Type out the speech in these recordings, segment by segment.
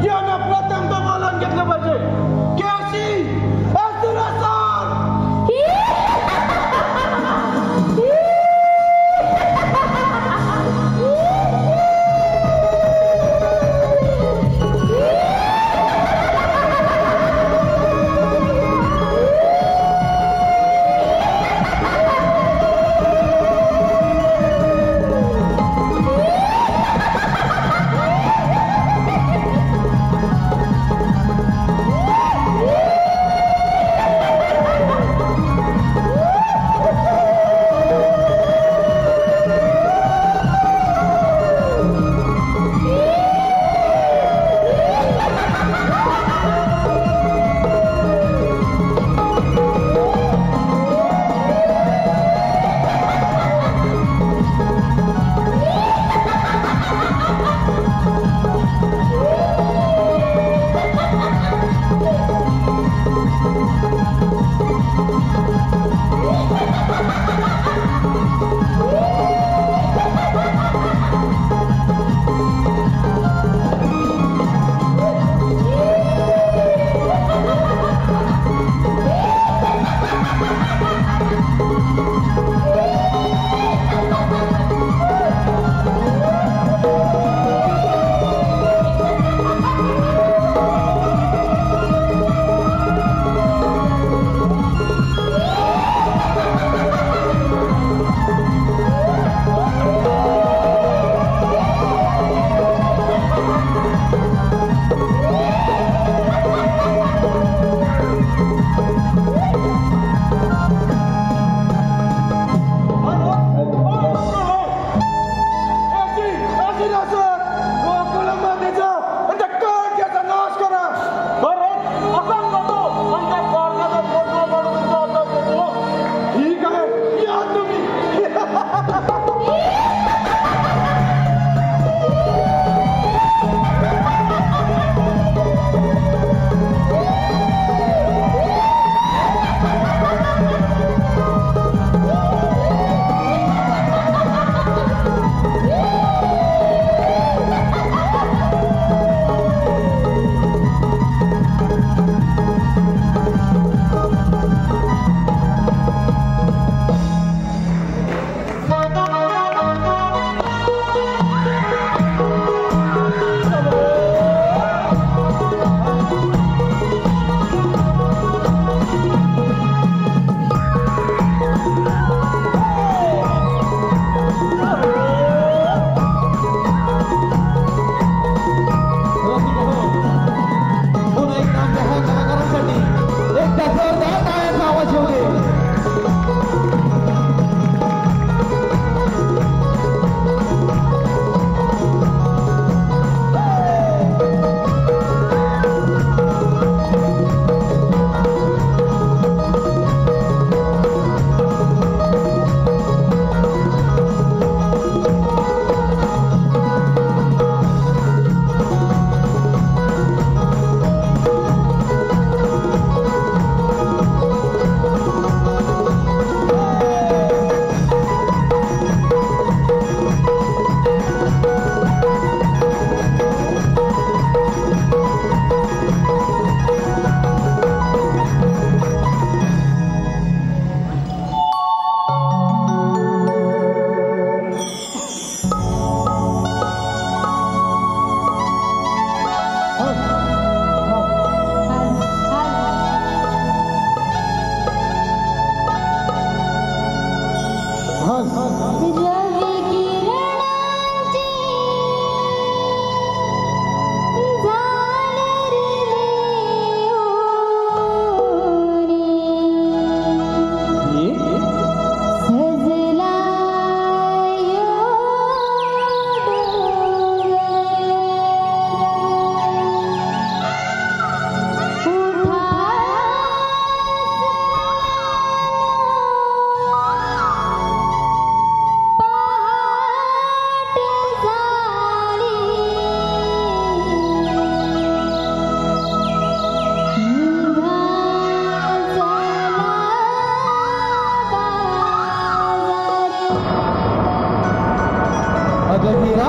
Yana Pratam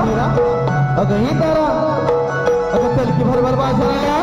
Mira अगं ही तारा अगं चल की भरभर बाजाराला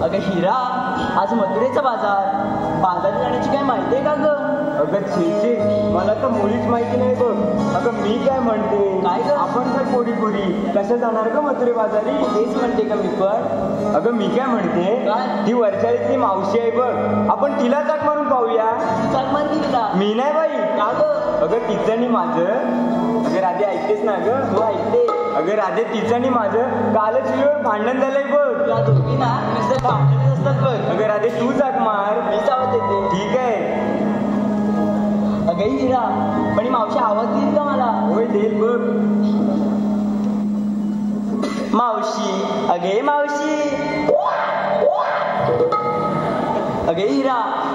अगं हिरा, आज मथुरेचा बाजार. बाजारात जाण्याची काय माहिती आहे का ग? अगं छे, मला तर मुळीच माहिती नाही बघ. अगं मी काय म्हणते, काय ग? आपण तर पोरी कसं जाणार ग मथुरे बाजारी? तेच म्हणते का मी पण. अगं मी काय म्हणते, काय? ती वरच्याची मावशी आहे बघ, आपण तिला चाक मारून पाहूया. चाक मार की तिला. मी नाही बाई. का गं? अगं तिचं आणि माझं. अगं राधे ऐकतेस ना ग? हो ऐकते. अगं राधे तिचं आणि माझं कालच वेळेवर भांडण झालंय बघ. तुला दोघी ना नुसतं भांडणच असतात बघ. अगं राधे तू चाक मार. मी आवाज देते. ठीक आहे. अगं हिरा पण ही मावशी आवाज देईल का मला? होय देईल बघ. मावशी अगे मावशी. अगे हिरा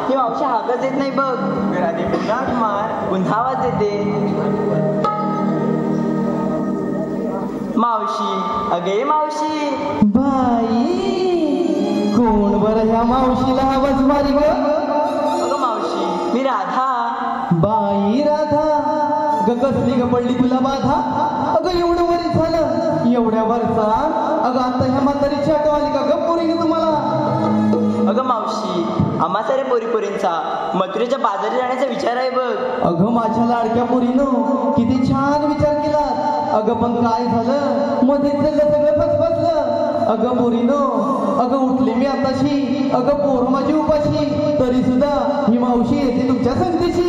ही मावशी हाकच देत नाही बघ. अगं राधे पुन्हा मार. पुन्हा आवाज देते. मावशी अगे मावशी. बाई कोण बरं ह्या मावशीला आवाज मारी ग? अगं मावशी मी राधा. बाई राधा ग कसली ग पडली तुला बाधा? अगं एवढं वरी झालं एवढ्या वरचा. अगं आता ह्या म्हातारीची आठव आली का ग पोरी तुम्हाला? अगं मावशी आम्हा साऱ्या पोरीपोरींचा मथुरेच्या बाजारी जाण्याचा विचार आहे बघ. अगं माझ्या लाडक्या पोरीनं किती छान विचार केला. अगं पण काय झालं मध्येच सगळं फसफसलं. अगं पोरीनं अगं उठले मी आताशी. अगं पोर माझी उपाशी तरी सुद्धा ही मावशी येते तुमच्या संगतीशी.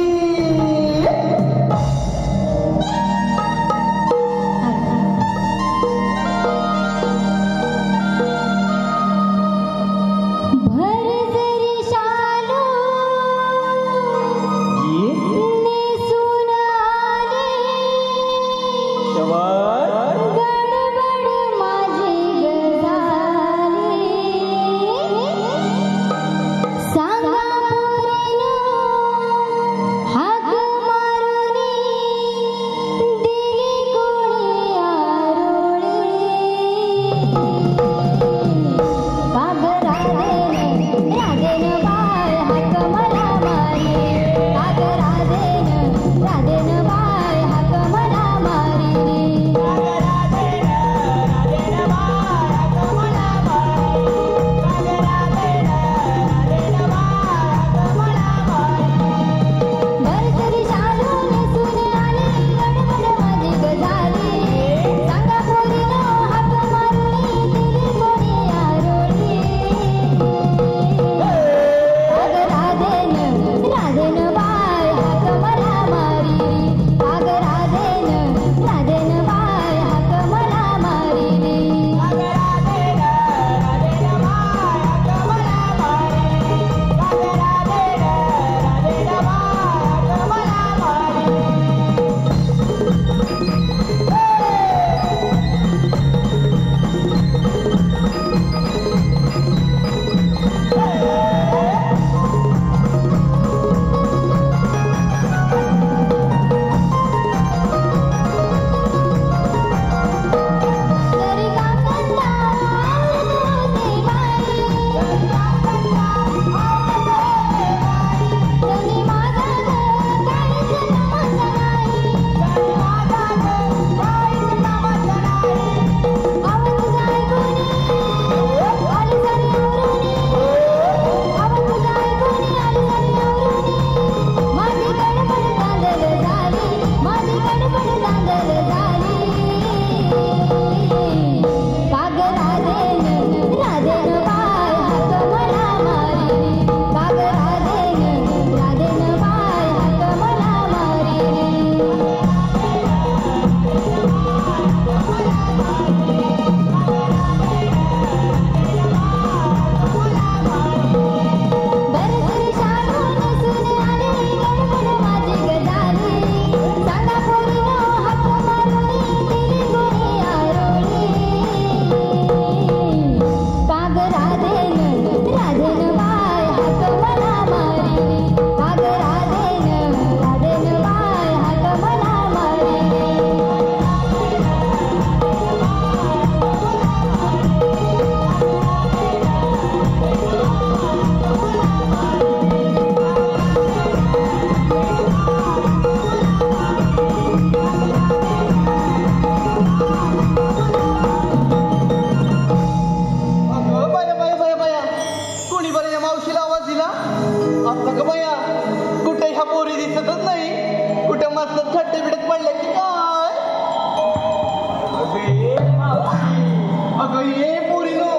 अगं ये पोरीनो.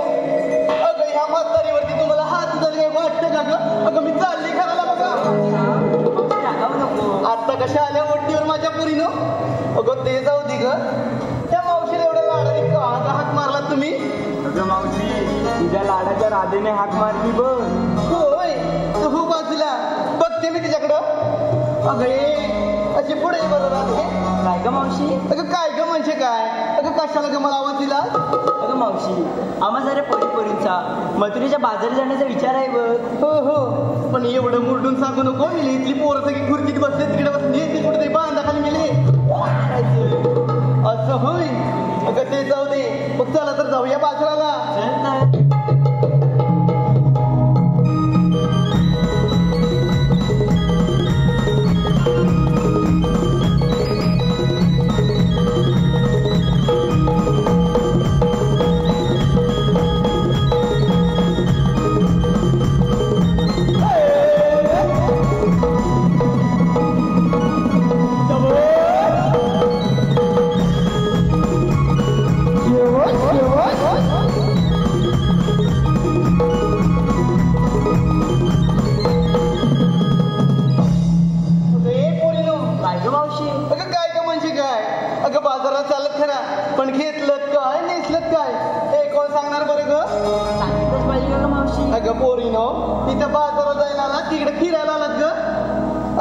अगं ह्या म्हातारीवरती तुम्हाला हात उचल काय वाटतं का ग? अगं मी कशा आल्या ओट्टीवर माझ्या पुरीनं? अगं ते जाऊ दे ग, त्या मावशीला एवढ्या लाडाने का हाक मारलात तुम्ही? अगं मावशी, तुझ्या लाडाच्या राधेने हाक मारली बघ. होय, तू हो बाजूला बघते मी तिच्याकडं. अगं ये अशी पुढे ये बरं राधे. काय ग मावशी? अगं काय ग म्हणजे काय? अगं कशाला ग मला आवाज दिला? अगं मावशी, आम्हा साऱ्या पोरीपोरींचा मथुरेच्या बाजारी जाण्याचा विचार आहे बघ. हो हो, पण एवढं मुरडून सांगू नको. मी इथली पोरं सगळी खुर्चीत बसले, तिकडे बसली, ती कुठेतरी बांधाखाली गेली. असं होय? अगं ते जाऊ दे, मग चला तर जाऊया बाजाराला. चल तर. पण घेतलं काय नेसलं काय हे कोण सांगणार बरं ग? सांगितलंच पाहिजे का मावशी? अगं पोरीनो, इथं बाजारात जायला आला, तिकडे फिरायला आलात ग?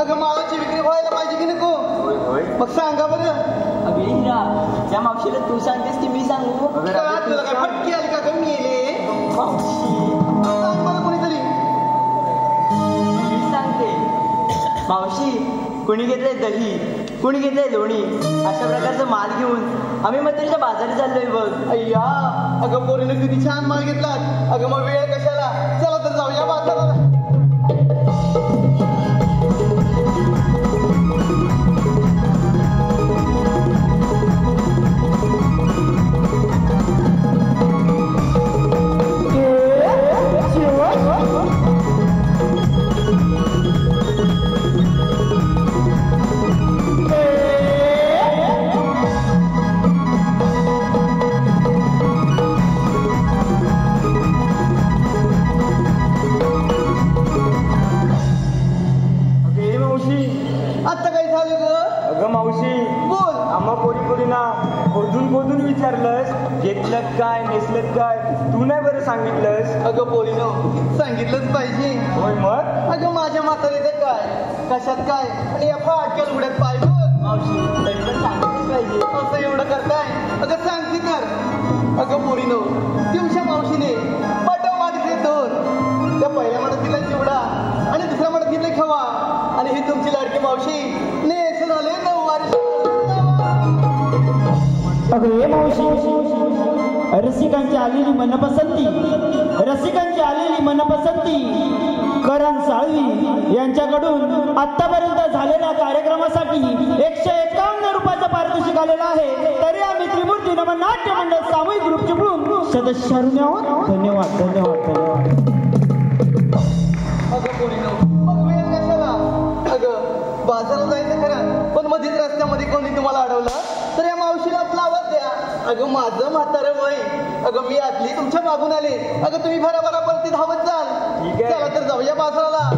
अगं मालाची विक्री व्हायला पाहिजे की नको? मग सांगा बरं. अगं हिरा, त्या मावशीला तू सांगतेस की मी सांगू? तुला काय फटकी आली का ग? मेले मावशी सांग बरं कोणीतरी. मी सांगते. मावशी, कुणी घेतलंय दही, कुणी घेतलंय लोणी, अशा प्रकारचा माल घेऊन आम्ही मथुरेच्या बाजारी चाललोय बघ. अय्या, अगं पोरीनं किती छान माल घेतलात. अगं मग वेळ कशाला, चला तर जाऊया बाजाराला. आता काय झालं ग? अगं मावशी, बोल. आम्हा पोरीपोरींना खोदून विचारलंस, घेतलं काय नेसलं काय, तू नाही बरं सांगितलंस. अगं पोरीनो, सांगितलंच पाहिजे. होय मग? अगं माझ्या म्हातारीचं काय, कशात काय, आणि या फाटक्यात उड्यात पाय बघ. मावशी, तरी पण सांगितलंच पाहिजे. असं एवढं करताय? अगं सांगते तर. अगं पोरीनो, तुमच्या मावशीने पाठव मागितले दोन. त्या पहिल्या म्हणत दिला चिवडा आणि दुसऱ्या म्हणत घेतले खवा, आणि ही तुमची लाडकी मावशी नेस झाले 9 वर्ष. अगं हे मावशी, रसिकांची आलेली मनपसंती करण साळवी यांच्याकडून आतापर्यंत झालेल्या कार्यक्रमासाठी 151 रुपयाचं पारितोषिक आलेलं आहे. तरी आम्ही त्रिमूर्ती नमन नाट्य मंडळ सामूहिक ग्रुपचे म्हणून सदस्यारून आहोत. धन्यवाद. अगं पोरीनो, मग वेळ कशाला? अगं बाजारात जायचं खरं, पण मध्येच रस्त्यामध्ये कोणी तुम्हाला अडवलं तर या मावशीला आपला आवाज द्या. अगं माझं म्हातारं वय, अगं मी आतली तुमच्या मागून आले. अगं तुम्ही भराभरावरती धावत जाल. ठीक आहे. चला तर जाऊया बाजाराला.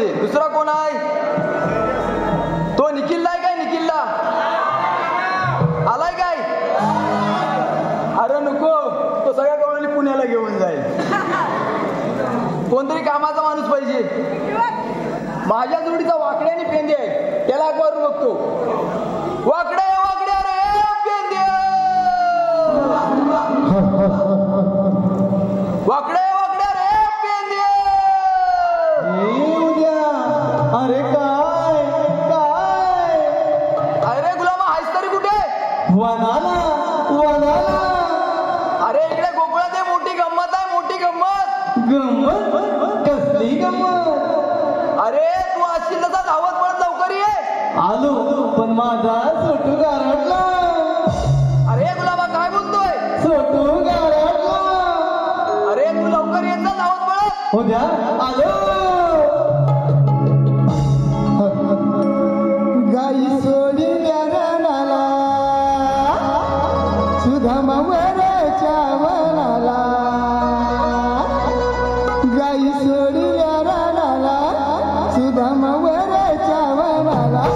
पाहिजे. दुसरा कोण आहे? तो निखिलला आहे काय? निखिलला आलाय काय? अरे नको, तो सगळ्या गवळणी पुण्याला घेऊन जाईल. कोणतरी कामाचा माणूस पाहिजे. माझ्या जोडीचा वाकड्या आणि पेंदे आहे, त्याला अकवारून बघतो. वाकड्या वाकड्या रे पेंदे, वाकड्या वाकड्या रे पेंदे. उद्या अरे काय काय? अरे गुलामा हायस तरी कुठे? वनाला वनाला. अरे इकडे गोकुळात आहे, मोठी गंमत आहे, मोठी गंमत. गंमत? कसली गंमत? अरे तू असशील तसा धावत पडत लवकर ये. आलो, पण माझा सोटू गारटला. अरे गुलाबा काय बोलतोय? सोटू गारटला. अरे तू लवकर येत जा धावत पडत. उद्या आलो. गाई सोडी रानाला, सुधामावरच्या वनाला. गाई सोडी रानाला, सुधामावरच्या वनाला.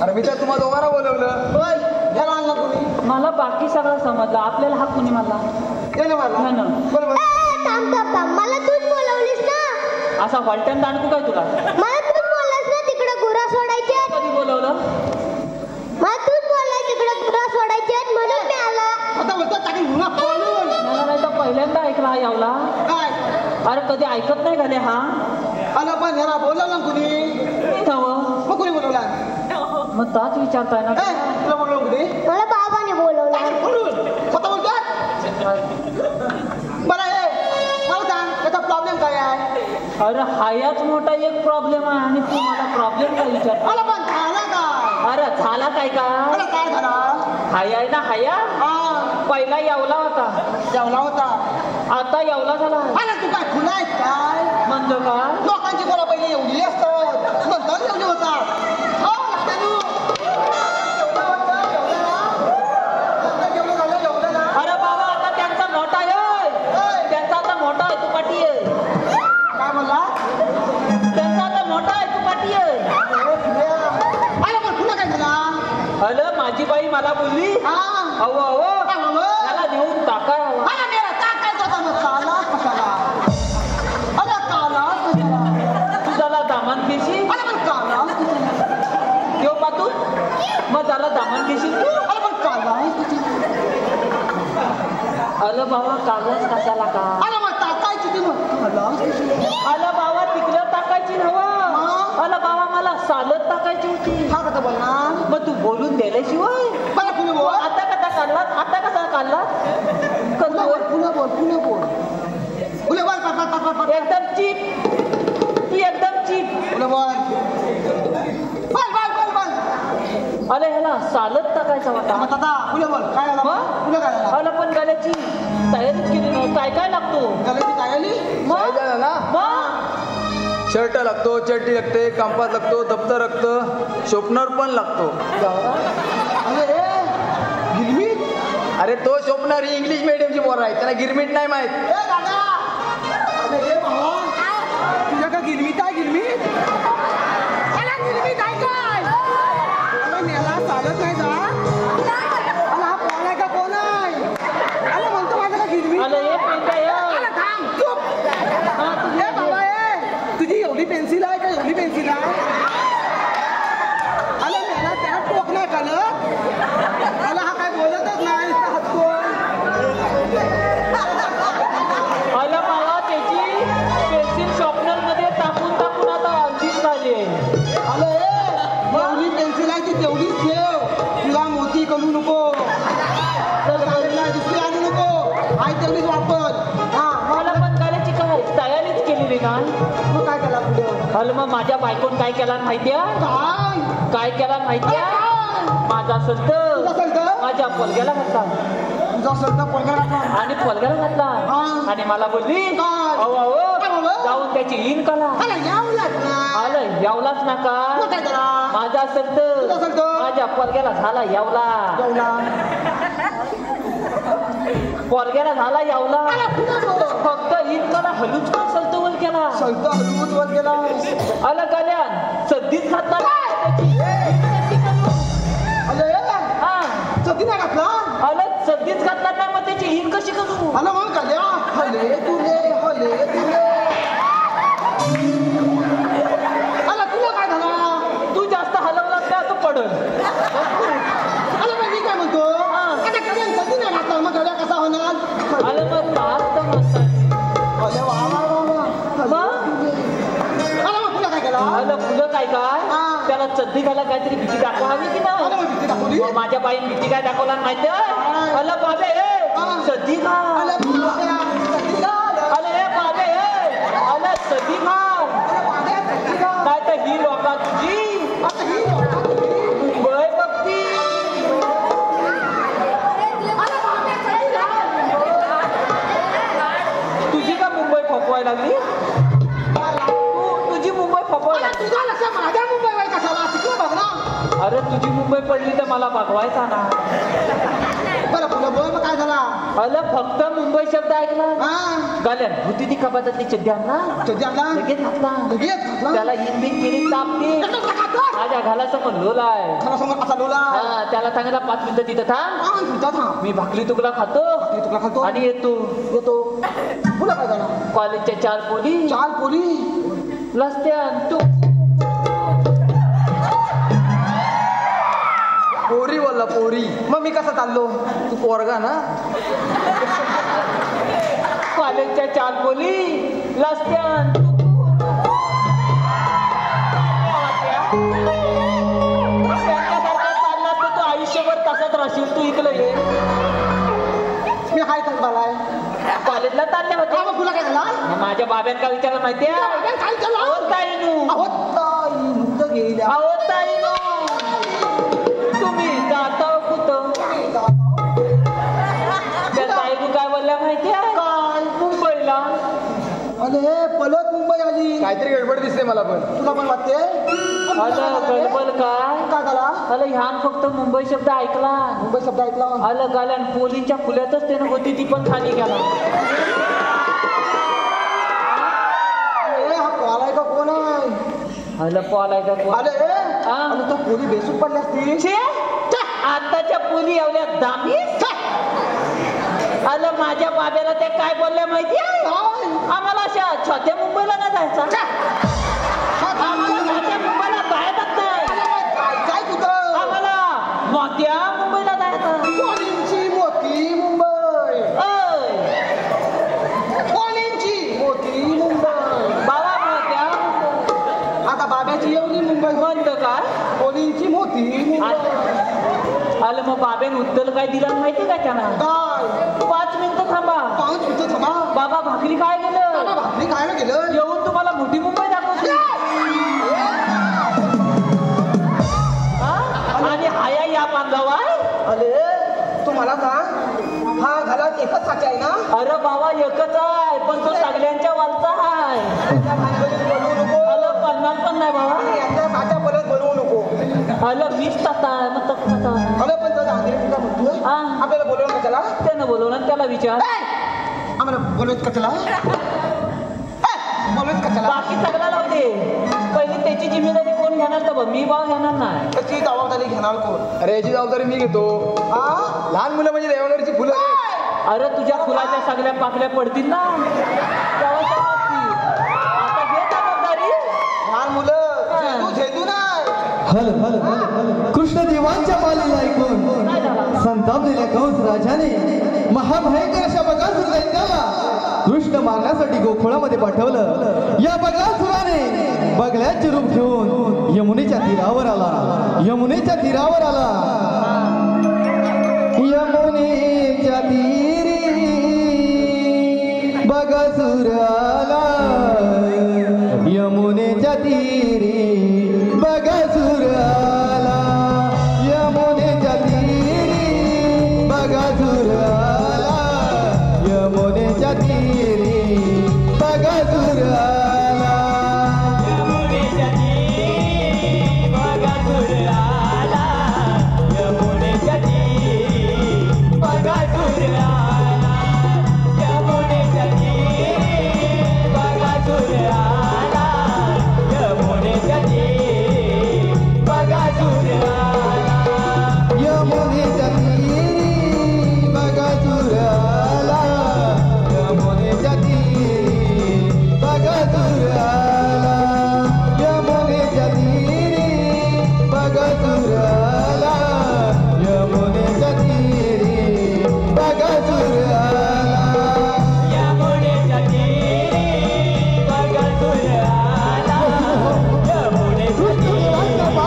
अरे मी तर तुम्हाला दोघांना बोलवलं. मला बाकी सगळं समजलं, आपल्याला हा कुणी मला मला तूच बोलवलीस ना. असा फलटण दांडकू काय तुला? मला तूच बोललास ना तिकडे गुरा सोडायचे. कधी बोलवलं? मला तूच बोलला तिकडे गुरा सोडायचे म्हणून मी आला. मला नाही तर पहिल्यांदा ऐकला हा यावला. अरे कधी ऐकत नाही का हा? पण ह्याला बोलवलं कुणी? मग कुणी बोलवला? मग ताच विचारताय ना. तुला बोलवलं कुणी? मला बाबाने बोलवलं. स्वतः बोलतात. बरं आहे, मला सांग त्याचा प्रॉब्लेम काय आहे? अरे हायाच मोठा एक प्रॉब्लेम आहे आणि तू मला प्रॉब्लेम काय विचार? मला पण झाला काय? अरे झाला काय का? मला काय झाला? हाया आहे ना हाया? पहिला यावला होता. जेवला होता, आता यावला झाला. अरे तू काय खुला आहेस काय? म्हणतो काय? लोकांची बोला पहिले एवढी असतात नंतर एवढी होतात. अरे बाबा आता त्यांचा नोट आहे. त्यांचा आता मोठा आहे तू पाठी आहे. अरे पण तुला काय झाला? अरे माझी बाई मला बोलली अहो अहो त्याला देऊन टाका. अरे मेरा टाकायचा होता मग काला कशाला? अरे काला कशाला? तू त्याला दामान घेशील. अरे पण काला कशाला? देव पातून मग त्याला दामान घेशील तू. अरे पण काला कशाला? अरे बाबा कागद कशाला का? अरे मग टाकायची ती मग काला कशाला? अरे बाबा तिकडं टाकायची नव्हा. अरे बाबा मला सालत टाकायची होती. हा कसं बोलणार? मग तू बोलून दिल्याशिवाय मला पुणे बोल. आता कसा काढलास? आता कसा काढलास? पुणे बोल पुणे बोल पुणे बोल. पुणे बोल पाट पाट पाट पाट. एकदम चीप. तू एकदम चीप. पुणे बोल. बोल बोल बोल बोल. अरे ह्याला सालत टाकायचा होता. मग दादा पुणे बोल काय झालं? मग? पुणे काय झालं? अरे पण गाण्याची तयारीच केली नाही. काय काय लागतो? गलेची काय आली? मग झालं ना? मग शर्ट लागतो, चड्डी लागते, कंपास लागतो, दप्तर लागतं, शोपनर पण लागतो. अरे गिरमीट. अरे तो शोपनर ही इंग्लिश मीडियमची पोरं आहे, त्याला गिरमीट नाही माहित. ए दादा. अरे हे भावा तुझ्या का गिरमीट आहे गिरमीट? अरे गिरमीट आहे काय? अरे मेला चालत नाही जा. अरे हा कोण आहे का कोण आहे? अरे म्हणतो माझं का गिरमीट? अरे हे पेंटे अरे थांब चुप. ए बाबा तुझी एवढी पेन्सिल आहे का एवढी पेन्सिल आहे? अरे मेला त्याला टोक नाही कळत. अरे हा काय बोलतच नाही हसतो. अरे बाबा त्याची पेन्सिल शॉर्पनर मध्ये टाकून टाकून आता अर्धीच झाली आहे. अरे एवढी पेन्सिल आहे ती तेवढीच ठेव. तुला मोठी करू नको. दुसरी आणू नको. आई तेवढीच वापर. हा मला पण करायची काय तयारीच केलेली ना. मग काय केला पुढे? अरे मग माझ्या बायकोन काय केला माहितीये? काय काय केला माहितीये? माझा संत माझ्या पोलग्याला घातला तुझा सध्या पगार टाका. आणि पोलग्याला घातला आणि मला बोलली काय? अहो अहो जाऊन त्याची इन कला. अरे यावलाच ना. आलं यावलाच मग नका. काय केला? माझा संत तुझा संत? माझ्या पोलग्याला झाला यावला. जेवला. पोलग्याला झाला यावला. अरे पुन्हा बोल. फक्त इन कला हलूच का सलतवल केला. सध्या हलवूच वर गेला. आलं कल्याण सद्दीच घातला. अरे हा सध्या नाही घातला. आलं सद्दीच घातला नाही मग त्याची इन कशी करू? अरे मग कल्या हले तुले हले तुले. अरे तुला काय झाला? तू जास्त हलवलास का तू पडल. अरे मग मी काय म्हणतो? आता कल्याण कधी नाही घातला मग गड्या कसा होणार? आलं मग मस्त मस्त. अरे वा वा वा वा. अरे मग तुला काय केला? आलं फुलं काय काय हा. त्याला चड्डी घाला काहीतरी भीती दाखवावी की अरे नाही? मग भीती दाखवली. मग माझ्या बाईने भीती काय दाखवला माहिती आहे? आलं बाबे हा. सदी घाल. अरे तुला सध्या घाल. आलं हे बाबे आलं सदी घाल. काय तर ही लोका तुझी आता ही लोकं तुझी. मुंबई बघती. तुझी का मुंबई फपवायला लागली? तुझी मुंबई फपवायला लागली. तुझा लक्ष माझ्या मुंबईवर कशाला? तिकडे बघ ना. अरे तुझी मुंबई पडली तर मला बघवायचा ना. बरं पुढे बोल मग काय झाला? आलं फक्त मुंबई शब्द ऐकला हा गाल्यान होती ती कपातातली चड्डी आणला सध्या आणला. लगेच घातला. लगेच घातला. त्याला हिंदीत केली तापती. त्याचा तुला घातला. माझ्या घालाचा पण लोलाय. घरासमोर असा लोला. हा त्याला सांगितलं 5 मिनिटं तिथं थांब. हा तुझा थांब. मी भाकली तुकला खातो मी तुला खातो आणि येतो. येतो. पुढे काय झाला? कॉलेजच्या 4 पोली चाल पोरी. लसत्यान तू पोरी बोलला पोरी. मग मी कसा चाललो? तू पोरगा ना. कॉलेजच्या 4 पोली लसत्यान तू त्यांच्यासारखा चालला तर तू आयुष्यभर तसाच राहशील. तू इकडे ये. मी हाय तर बालाय. कॉलेजला चालले होते. मग तुला काय झाला? मग माझ्या बाब्यान का विचारलं माहितीये? काय झालं? अहो ताईनू अहो ताई नुकतं गेल्या. अहो ताईनू तुम्ही जाता कुठं? त्या ताईनू काय बोलल्या माहितीये? काय? मुंबईला. अरे पलत मुंबई आली. काहीतरी गडबड दिसते मला पण. तुला पण वाटते? आलं गडबड काय? काय झाला? आलं ह्यान फक्त मुंबई शब्द ऐकला. मुंबई शब्द ऐकला. आलं गाल्यान पोलींच्या फुल्यातच त्यानं होती ती पण खाली गेला. अरे हा कॉल आहे का कोण आहे आलं पॉलायचा अरे आणि त्या पोरी बेसूट पडल्या असतील आताच्या पोली एवढ्या दामी आलं माझ्या बाब्याला ते काय बोलल्या माहिती आहे आम्हाला अशा छोट्या मुंबईला नाही जायचा आम्हाला छोट्या मुंबईला जायचंच नाही काय तुझं आम्हाला मोठ्या मुंबईला जायचं कोणींची मोठी मुंबई कोणींची मोठी मुंबई बाबा मोठ्या आता बाब्याची एवढी मुंबई म्हणतो काय कोणींची मोठी मुंबई आलं मग बाबेन उत्तर काय दिला माहिती का त्यांना काय 5 मिनिटं थांबा 5 मिनिटं थांबा बाबा भाकरी काय गेलं भाकरी काय ना गेलं जेवून तुम्हाला मोठी मुंबई दाखवतो आणि हाया या बांधव आहे अरे तू मला सांग हा घरात एकच साची आहे ना अरे बाबा एकच आहे पण तो सगळ्यांच्या वालचा आहे त्या भानगडीत बनवू नको आलं 50 पण नाही बाबा याच्या साच्या परत बनवू नको आलं 20 ताता आहे मग तसं अरे पण त्याला आंधळी तुला म्हणतोय आपल्याला बोलवलं का त्याला त्यानं बोलवलं त्याला विचार आम्हाला बोलवत का त्याला बोलवत का त्याला बाकी सगळा लावू दे पहिली त्याची जिम्मेदारी कोण घेणार तर बघ मी भाव घेणार नाही त्याची जबाबदारी घेणार कोण अरे याची जबाबदारी मी घेतो हा लहान मुलं म्हणजे देवावरची फुलं आहेत. अरे तुझ्या फुलाच्या सगळ्या पाकल्या पडतील ना तेव्हा समजतील. आता घे जबाबदारी लहान मुलं झेतू नाही हल हल हल हल कृष्णदेवांच्या मालेला ऐकून काय झाला संतापलेल्या कंस राजाने महाभयंकर अशा बकासूर दैत्याला कृष्ण मारण्यासाठी गोकुळामध्ये पाठवलं. या बकासुराने बगल्याचे रूप घेऊन यमुनेच्या तीरावर आला. यमुनेच्या तीरावर आला. यमुनेच्या तीरी बकासूर आला. यमुनेच्या तीरी बकासूर आला. यमुनेच्या तीरी बकासूर आला. यमुनेच्या तीरी बकासूर आला. यमुनेच्या तीरी बकासूर आला. यमुनेच्या तीरी बकासूर आला. यमुनेच्या तीरी बकासूर आला. यमुनेच्या तीरी बकासूर आला. यमुनेच्या तीरी बकासूर आला. यमुनेच्या तीरी बकासूर आला. यमुनेच्या तीरी बकासूर आला. यमुनेच्या तीरी बकासूर आला. यमुनेच्या तीरी बकासूर आला. यमुनेच्या तीरी बकासूर आला. यमुनेच्या तीरी बकासूर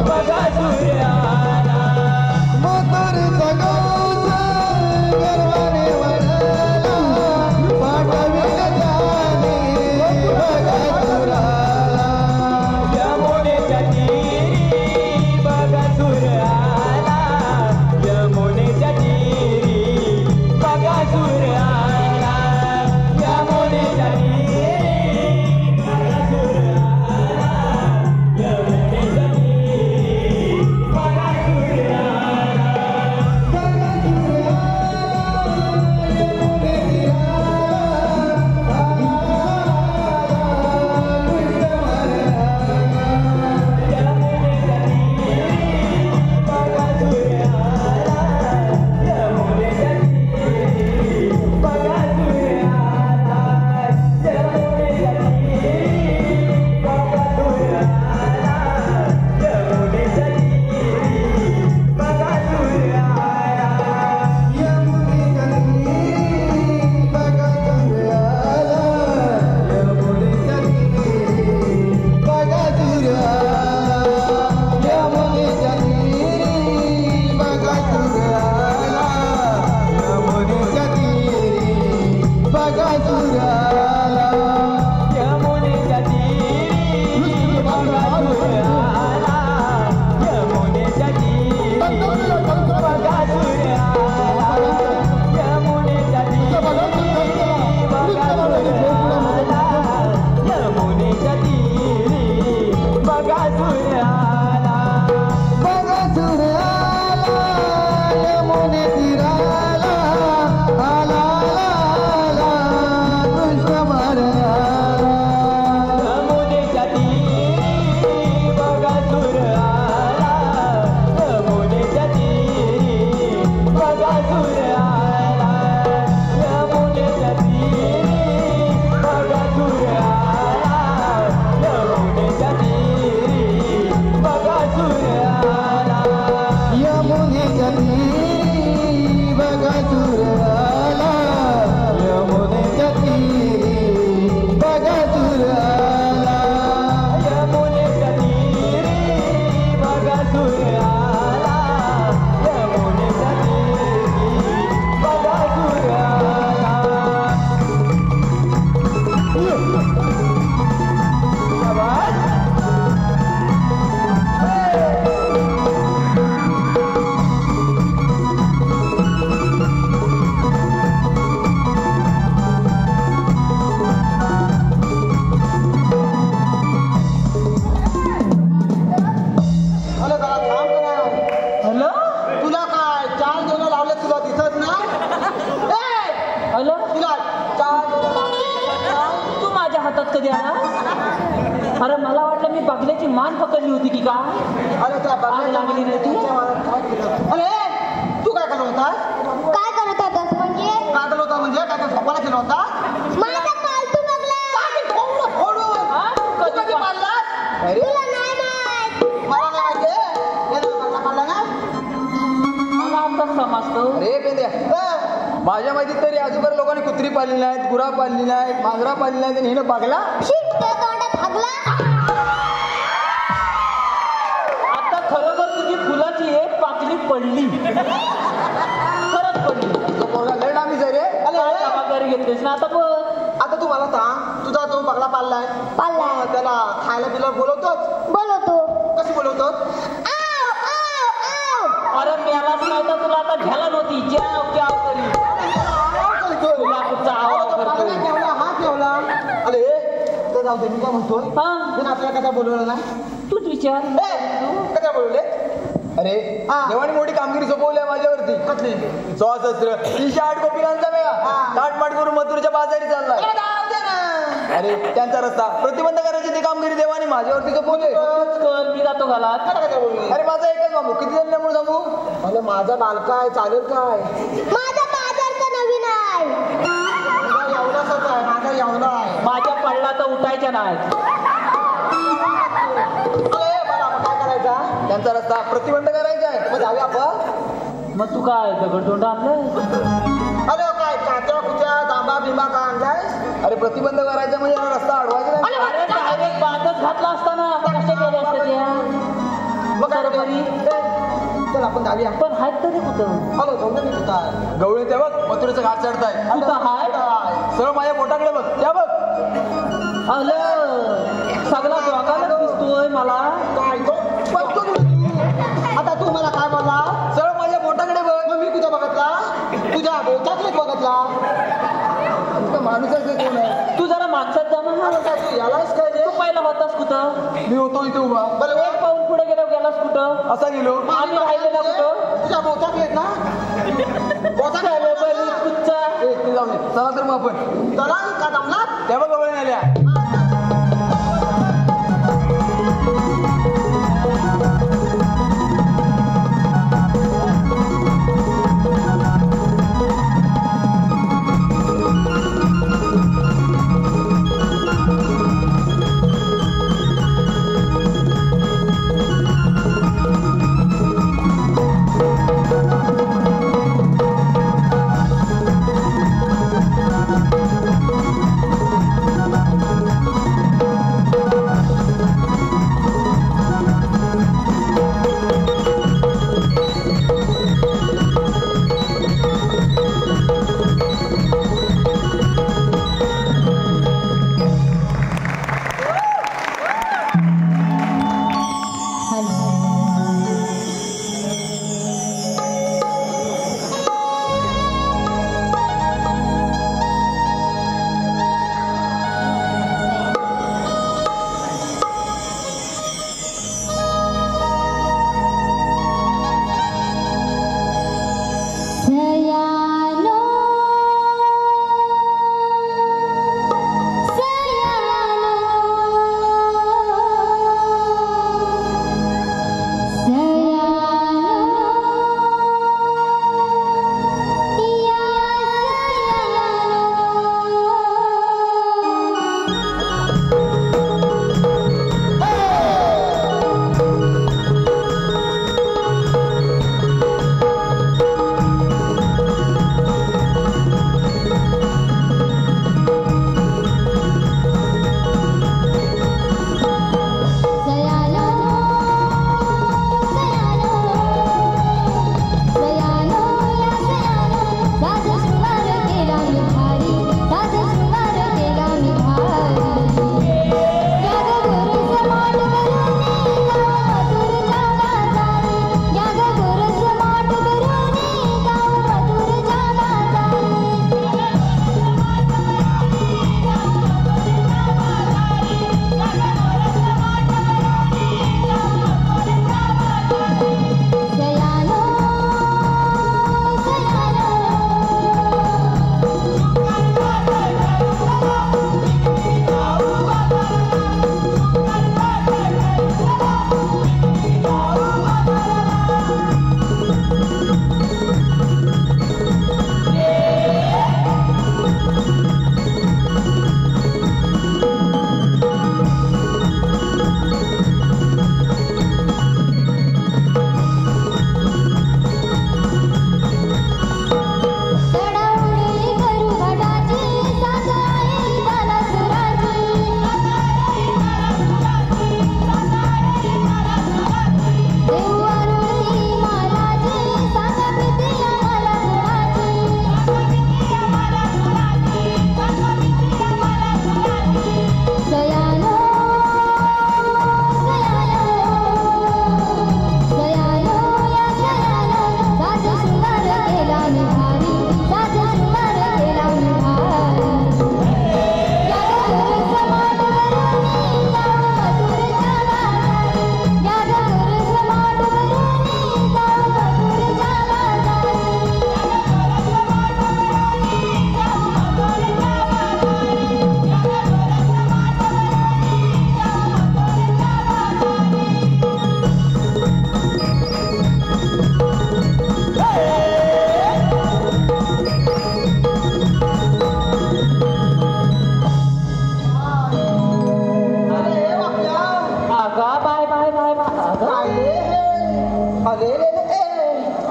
बकासूर आला. मथुरेचा कंस गर्वाने वळला. पाठविलं त्याने बकासूर आला. यमुनेच्या तीरी बकासूर आला. यमुनेच्या तीरी बकासूर आला. यमुनेच्या तीरी बकासूर आला. यमुनेच्या तीरी बकासूर आला. मान पकडली होती की काय? अरे त्या आग लागली नाही ती? अरे तू काय करत होतास? काय करत होतास म्हणजे? काय करत होता म्हणजे काय झोपाला केला होता? माझा पालतू बघला. ओढून हा? तू कधी पाळलास? अरे तुला नाही माहित. मला नाही माहिती. याला पाळला ना? मला आता समजतो. अरे पेंद्या, माझ्या माहितीत तरी आजूबाजू लोकांनी कुत्री पाळली नाहीत, गुरा पाळली नाहीत, मांजरा पाळली नाहीत आणि हिनं बागला. शिट, त्या तोंडात हागला. आता खरोखर तुझी फुलाची एक पाकळी पडली. खरंच पडली. तो पोरगा लय डामीच आहे रे. काय जबाबदारी घेतलीस ना आता बघ. आता तू मला सांग, तुझा तो बगला पाळलाय. पाळलाय. मग त्याला खायला पिला बोलवतोच. बोलवतो. कशी बोलवतोस? आव, आव, आव. अरे मेलाच नाही तर तुला आता घ्यायला नव्हती. ज्याव ज्याव करी. तुला कुठचा आवाज करतोय? हा ठेवला. अरे ते जाऊ दे, मी काय म्हणतोय? हा? मी आपल्याला कसा बोलवलं नाही? तूच विचार. कसा बोलवले? अरे देवानी मोठी कामगिरी सोपवली आहे माझ्यावरती. कसली? 16 308 गोपीनांचा मेळा ताटमाट करून मथुरेच्या बाजारी चाललाय. जाऊ दे ना. अरे त्यांचा रस्ता प्रतिबंध करायची ती कामगिरी देवानी माझ्यावरती सोपवली. कर, मी जातो घालात. कसा बोलले? अरे माझा एकच बाबू, किती जण सांगू? अरे माझा बालका आहे, चालेल काय? माझा बाजारचा नवीन आहे. माझा एवढाच आहे, माझा एवढा आहे. माझ्या पडला तर उठायच्या नाही. अरे बरं, आपण काय करायचा? त्यांचा रस्ता प्रतिबंध करायचा आहे. मग जाऊया आपण. मग तू काय दगडधोंड आणलं? अरे काय कात्या कुत्या तांबा बिंबा का आणलाय? अरे प्रतिबंध करायचा म्हणजे हा रस्ता अडवायचा नाही. अरे डायरेक्ट बांधच घातला असताना कसे केले असते त्या? मग काय बरोबरी. चल आपण जाऊया. पण आहेत तरी कुठं? हॅलो जाऊ मी कुठं आहे? गवळी ते बघ मथुरेचं घाट चढताय. कुठं हाय? सरळ माझ्या बोटाकडे बघ, त्या बघ. सगळा जोगाला दिसतोय मला. काय तो? बघतो तुम्ही. आता तू मला काय बोलला? सरळ माझ्या बोटाकडे बघ. मग मी कुठं बघितला? तुझ्या बोटातलेच बघितला. माणूसच कोण आहे? तू जरा मागच्यात जा ना. अरे काय तू यालाच काय रे? तू पहिला होतास कुठं? मी होतो इथे उभा. बरं एक पाऊल पुढे गेलास कुठं? असा गेलो. आम्ही राहिलेला कुठं? तुझ्या बोटातलेत ना? चले बरी कुच्चा. ते जाऊ दे. चला तर मग आपण. चला का जमला? त्या बघ गवळी आल्या.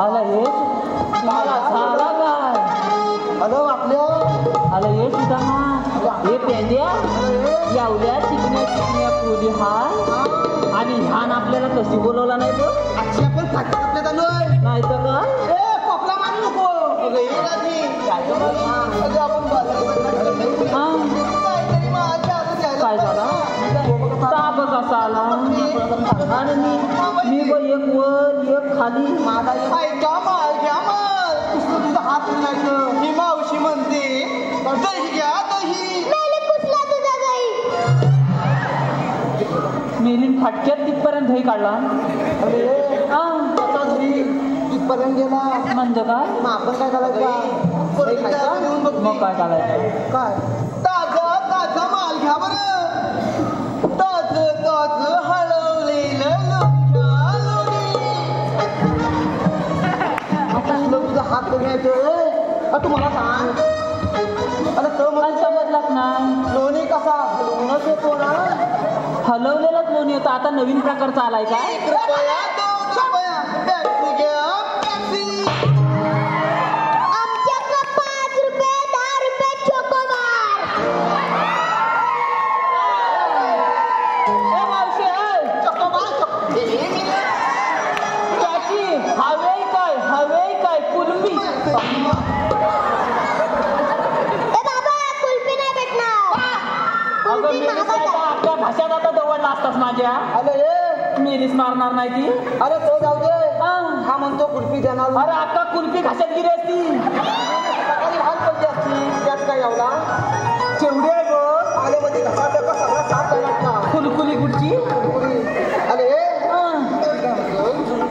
आला हे तुम्हाला झाला काय हॅलो आपल्या आला हे सुद्धा हे पेंड्या एवढ्या चिकण्या पोली हाय आणि ह्यान आपल्याला कशी बोलवला नाही बघ आजची आपण फाटक आपल्या चालूय नाही तर काय ए पपला मारू नको अगं ये राजी अगं आपण बाजारात हा काहीतरी माझ्या हातात द्यायला काय झाला ताप कसा आला आणि मी एक वर एक खाली माझा ऐका माल घ्या माल तुझा हात उचलायचं ही मावशी म्हणते दही घ्या दही मेले कुसला तुझा गाई मेलीन फाटक्यात तिथपर्यंत दही काढला अरे हा कसा दही तिथपर्यंत गेला म्हणजे काय मग आपण काय करायचं मग काय करायचं काय ताजा ताजा माल घ्या बरं ताज ताज हलवलेलं लोणच्या लोणी आता तुझा हात करून तू मला सांग अरे तो मला म्हणजे समजलाच नाही लोणी कसा लोणच येतो ना हलवलेलाच लोणी होता आता नवीन प्रकारचा आलाय का 1 रुपया 2 रुपया टॅक्सी घ्या टॅक्सी आमच्याकडे 5 रुपये 10 रुपये चोकोबार ए मावशी त्याची हवे काय कुलमी ए बाबा कुल्फी नाही भेटणार अगं कुल्फी मेलीस काय महागाचा. का आपल्या भाषात आता दवडला असतास माझ्या अरे ये मेलीस मारणार नाही ती अरे तो जाऊ दे हा. हा म्हणतो कुल्फी देणार अरे अक्का कुल्फी घासात गिरी असती सकाळी लहान पडली असती त्यात काय एवढा केवढी आहे बघ आले मध्ये घसा सगळा साफ झाला ना कुलकुली गुडची अरे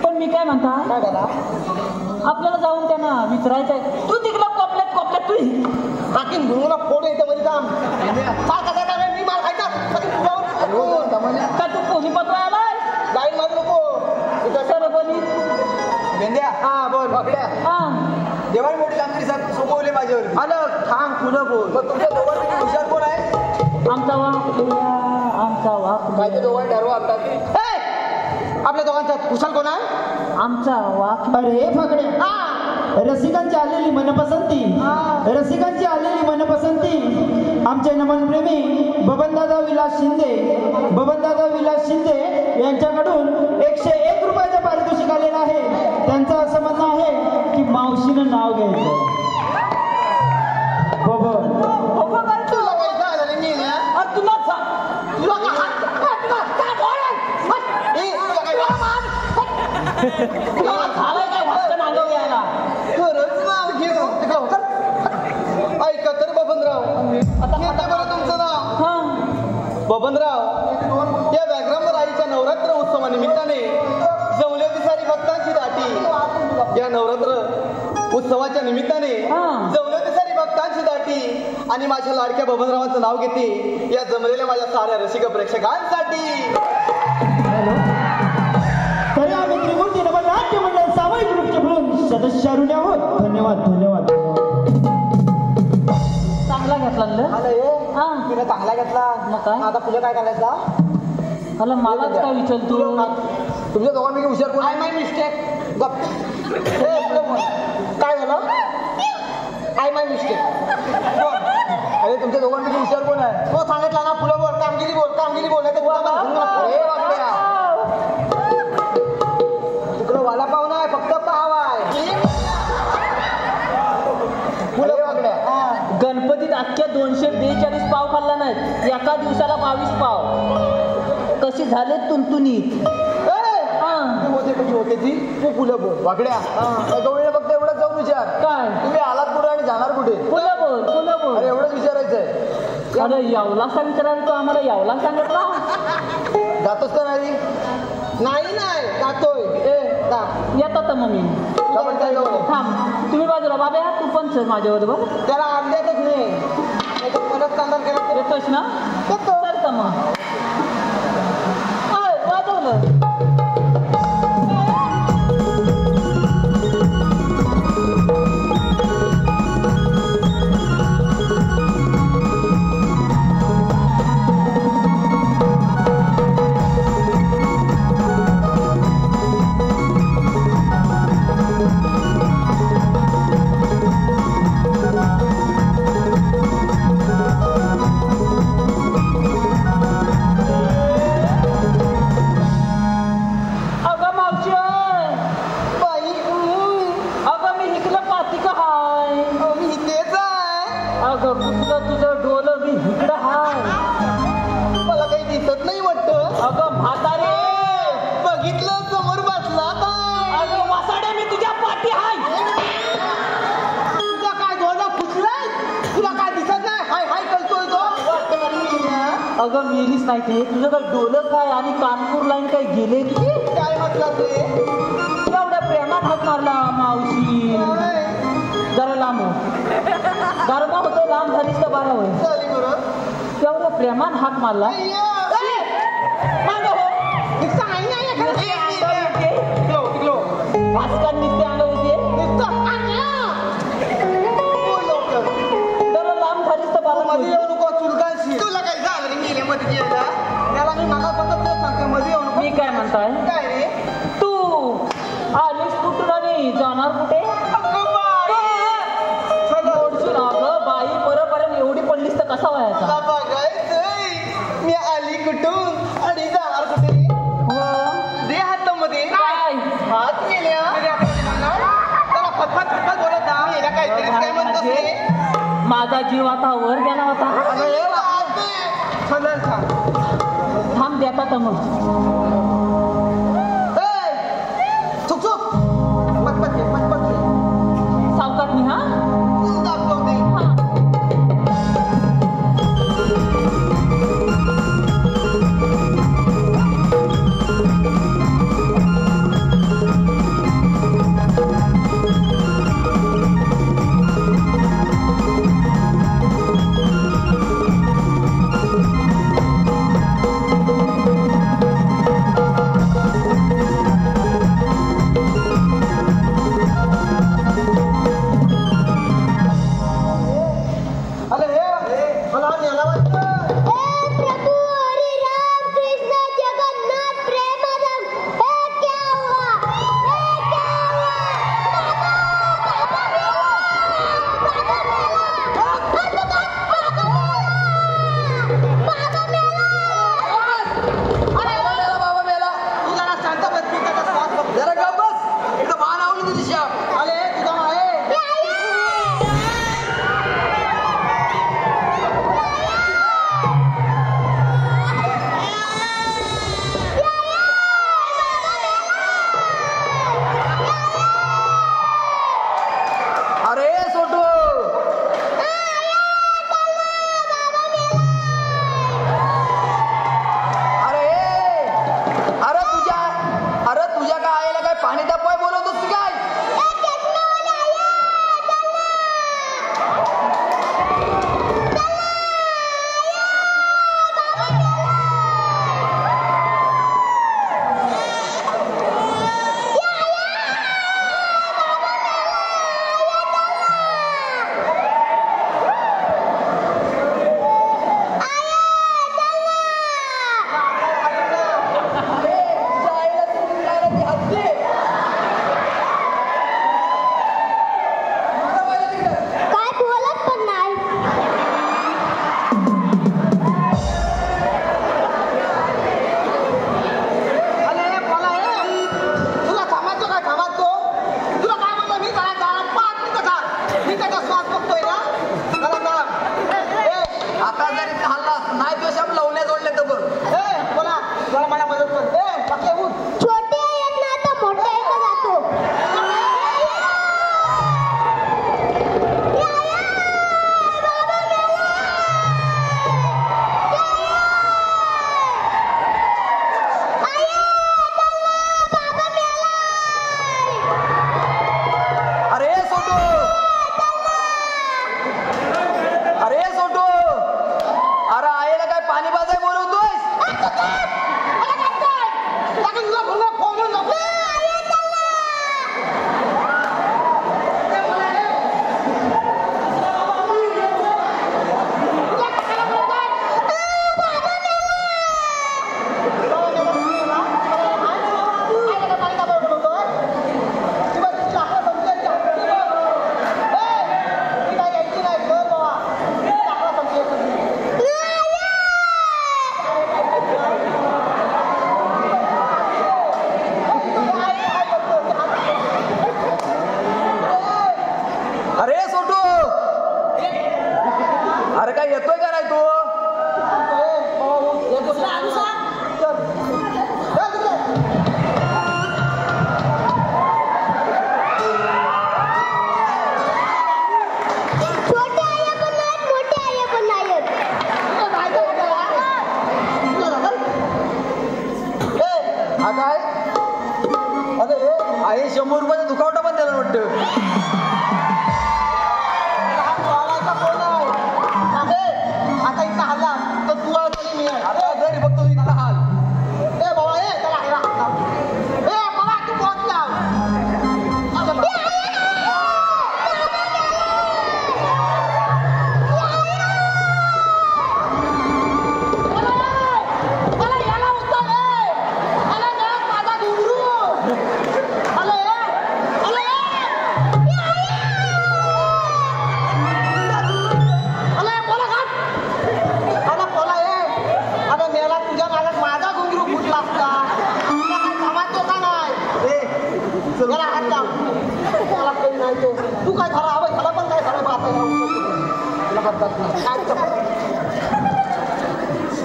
पण मी काय म्हणता काय झाला आपल्याला जाऊन त्यांना विचारायचंय तू तिकडं कोपल्यात तू टाकीन गुरुला फोड येते मध्ये काम काय काय मी माल खायचा का तू कोणी पत्र आलाय लाईन मारू नको सर बोली भेंद्या हा बोल बाकड्या हा देवाण मोठी चांगली सोपवले माझ्यावर आलं थांब पुढं बोल मग तुमच्या दोघांपैकी हुशार कोण आहे आमचा वाक काय ते दोघांनी ठरवा आणतात आपल्या दोघांचा कुशल कोण आहे आमचा वाक अरे फकड्या रसिकांची आलेली मनपसंती आमचे नमन प्रेमी बबनदादा विलास शिंदे यांच्याकडून 101 रुपयाचं पारितोषिक आलेलं आहे. त्यांचं असं म्हणणं आहे की मावशीनं नाव घ्यायचं. तुला काय झालं रे मी तुला झालाय काय भास्कर नांगव यायला खरंच नाव घे ऐका तर बबनराव घेते बरं तुमचं नाव हा बबनराव या व्याघ्रांबराईच्या नवरात्र उत्सवानिमित्ताने जमले विसारी भक्तांची दाटी या नवरात्र उत्सवाच्या निमित्ताने जमले विसारी भक्तांची दाटी आणि माझ्या लाडक्या बबनरावांचं नाव घेते या जमलेल्या माझ्या साऱ्या रसिक प्रेक्षकांसाठी. तरी आम्ही त्रिमूर्ती नमन नाट्य मंडळ सामायिक ग्रुपचे म्हणून सदस्यारून आहोत. धन्यवाद. चांगला घेतला तिने चांगला घेतला मग काय? आता तुझं काय करायचा मला मलाच काय विचार तू तुमच्या दोघांपैकी हुशार कोण आहे माय मिस्टेक गप काय झालं आय माय मिस्टेक कोण अरे तुमच्या दोघांपैकी हुशार कोण आहे तो सांगितला ना फुलं बोल कामगिरी बोल नाही तिकडं वाला पाव नाही फक्त पाव आहे फुलं वागड्या गणपतीत अख्ख्या 242 पाव खाल्ला नाही एका दिवसाला 22 पाव कशी झाले तुंतुनीत होते कशी होते ती तू फुलं बोल वाकड्या गवळीला फक्त एवढंच जाऊन विचार काय तुम्ही आलात कुठे आणि जाणार कुठे फुलं बोल अरे एवढंच विचारायचंय अरे यावलासा विचारायला तो आम्हाला यावला सांगितला जातोस का नाही जातोय येतात तर मग मी थांब तुम्ही बाजूला बाब्या तू पण सर माझ्याबरोबर त्याला आणल्यातच नाही परत कांदा केला येतोस ना तर का मग वाजवलं अगं मेलीच नाही ते तुझं काय डोलं काय आणि कानपूर लाईन काय गेले की काय म्हटलं ते एवढ्या प्रेमात हात मारला मावशी जरा लांब हो गारबा होतो लांब झालीस तर बारा होय झाली बरं एवढ्या प्रेमात हात मारला मागं हो रिक्षा आहे ना एखादा भास्कर निघते अंग होते जरा लांब झालीस तर बारा मध्ये येऊ नको चुलकाशी तुला काय झालं रे गेले मध्ये गेला त्याला मी मला फक्त ते सांगते मध्ये येऊ नको मी काय म्हणताय काय रे तू आलीस कुठून आणि जाणार कुठे अगं बाई परपर्यंत एवढी पडलीस तर कसा व्हायचा बघायचंय मी आली कुठून आणि जाणार कुठे दे हातामध्ये काय हात गेल्या त्याला फटफट फटफट बोलत जा याला काहीतरी काय म्हणतात ते माझा जीव आता वर गेला होता चल थांब देता तर मग चुक चुक पटपट घे पटपट घे सावकाश मी हा दाखवते हा रुपयाचा दुखावटा पण त्याला वाटतं. आता इथं हल्ला तर तू आहे मी आहे. अरे घरी बघतो मी त्याला हाल. ए बाबा त्याला ए बाबा तू पोहोचला. तू काय झाला हवं त्याला पण काय झालं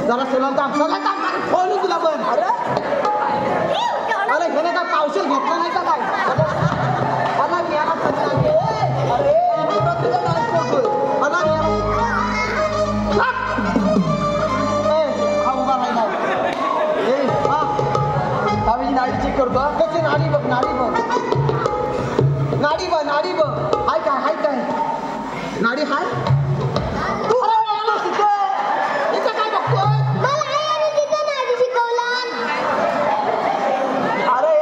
जरा सला फोन तुला पण अरे घेणे का पावशेल घेतला नाही का काय मला घ्यायला अरे आम्ही नाडी चेक करतो. कशी नाडी बघ नाडी बघ हाय काय नाडी हाय तू इथं काय बघतोय. अरे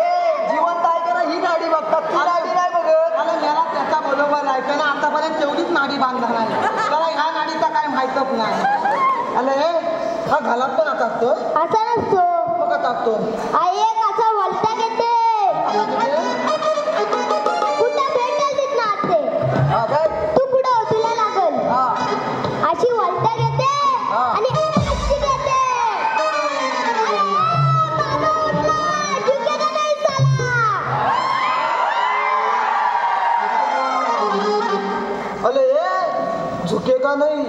जिवंत आहे का ही नाडी बघतात ती नाडी नाही बघत. अरे मला त्याचा बरोबर आहे त्यानं आतापर्यंत तेवढीच नाडी बांधणार नाही त्याला ह्या नाडीचा काय माहितच नाही. अरे हा घालात पण आता असतो असा नसतो. मग आता असतो आई एक असा वलटा घेते कुठं भेटेल तिथं आते तू पुढं तुला लागल अशी वलटा घेते आणि अशी घेते. झुकेगा नहीं साला. अरे झुकेगा नाही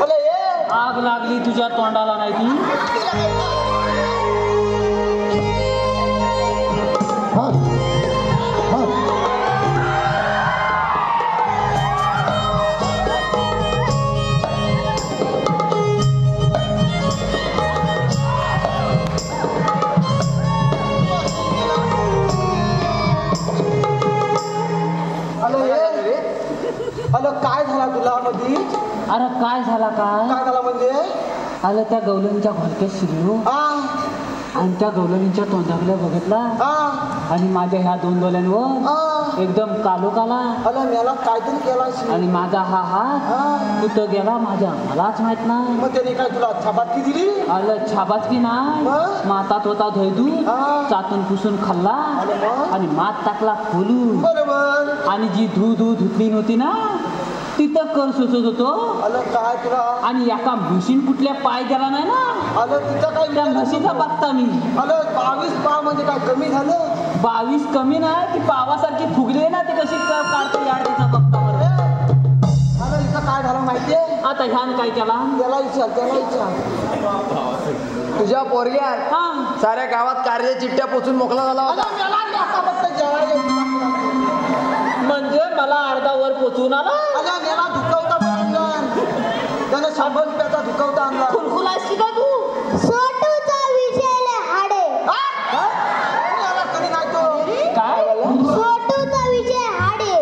अरे आग लागली तुझ्या तोंडाला नाही ती. अरे काय झाला तुला मधी. अरे काय झाला काय झाला म्हणजे आलं त्या गवलनीच्या घोलक्यात शिरलो आणि त्या गवलनीच्या तोंडाकडे बघितला आणि माझ्या ह्या दोन डोळ्यांवर एकदम कालोकाला अरे मला काहीतरी केला आणि माझा हा हात कुठं गेला माझ्या मलाच माहित नाही. मग त्याने काय तुला छापातकी दिली. आलं छाबाचकी नाही मातात होता धैदू चातून पुसून खाल्ला आणि मात टाकला खोलून बरोबर आणि जी धुतली नव्हती ना तिथं कर सुचत होतो. अरे काय तुला आणि एका म्हशीन कुठल्या पाय गेला नाही ना अरे तिथं काय त्या म्हशीचा बघता मी. अरे 22 पाव म्हणजे काय कमी झालं. 22 कमी नाही ती पावासारखी फुगली ना ती कशी काढतो याड तिचा बघता बरं. अरे इथं काय झालं माहितीये आता ह्यानं काय केला त्याला विचार तुझ्या पोरग्यात साऱ्या गावात कार्य चिठ्ठ्या पोचून मोकळा झाला होता. म्हणजे मला अर्धा वर पोचून आला. मेला धुकवता त्यानं 100 रुपयाचा धुकवता आणला. खुलखुलाशी का तू सोटूचा विषय लय हाडे. कधी नाही तो काय सोटूचा विषय हाडे.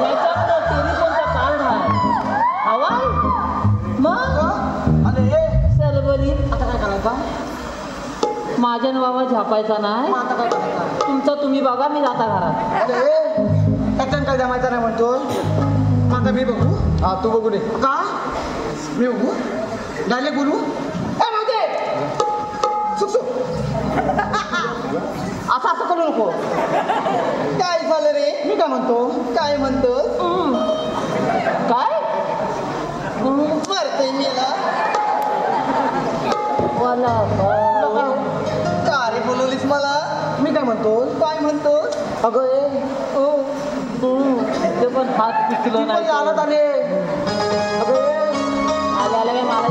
याच्याकडं टेलिफोनचा कार्ड आहे हवा मग सरबरी आता काय करायचा. माझ्या बाबा झापायचा नाही. आता काय करायचा. तुमचं तुम्ही बघा मी जाता घरात. त्याच्यानं काय जमायचं नाही म्हणतो. आता मी बघू. हा तू बघू दे का मी बघू डायरेक्ट बोलू. असं करू नको. काय झालं रे मी काय म्हणतो काय म्हणतोस काय मरतय मेला. का रे बोलवलीस मला. मी काय म्हणतो काय म्हणतोस. अगं ते पण हात पिकलं नाही आलं आले आले मला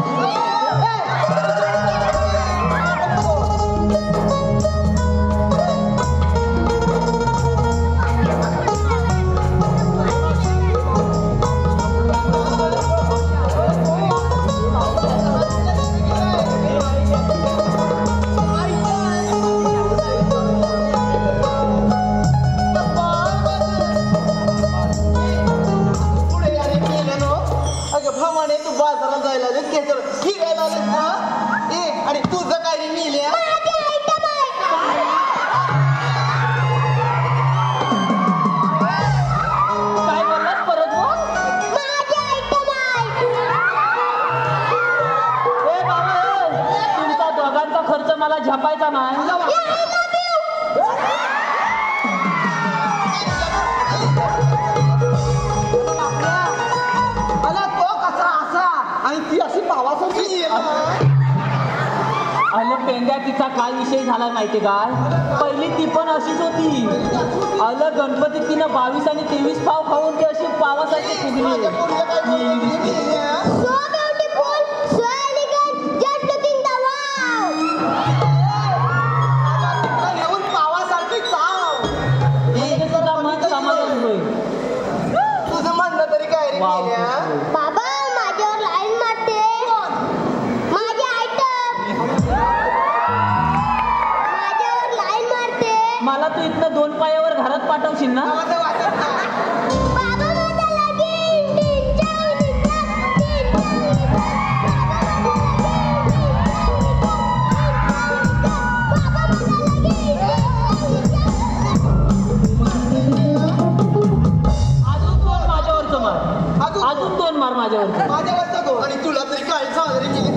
नाही तो कसा असा आणि ती अशी पावासारखी अलं पेंड्या तिचा काय विषय झाला माहिती काय पहिली ती पण अशीच होती अलं गणपती तिनं 22 आणि 23 पाव खाऊन ती अशी पावासाठी फुगली तुझं म्हणणं तरी काय रे बाबा माझ्यावर लाईन मारते माझे आयटम माझ्यावर लाईन मारते मला तू इथनं 2 पायावर घरात पाठवशील ना बाबा माझा लगीन अजून 2 मार माझ्यावर माझ्यावरचा तो आणि तुला तरी काय साजरी केली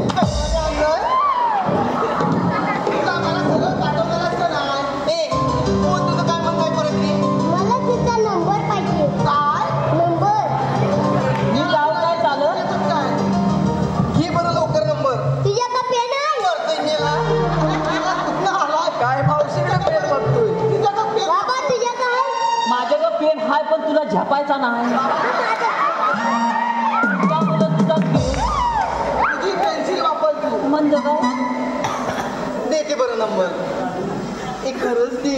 तुला मला सगळं पाठवणार असतं ना ए तुझं काय मग काय परत रे मला तिचा नंबर पाहिजे काय नंबर मी जाऊ काय चालत काय घे बरं लवकर नंबर तुझ्या का पेन आहे काय मावशीकडे पेन बघतोय तुझ्या का पेन बाबा तुझ्या काय माझ्याकडे पेन हाय पण तुला झपायचा नाही तुझी पेन्सिल वापर तू म्हणजे काय देते बरं नंबर एक खरंच दे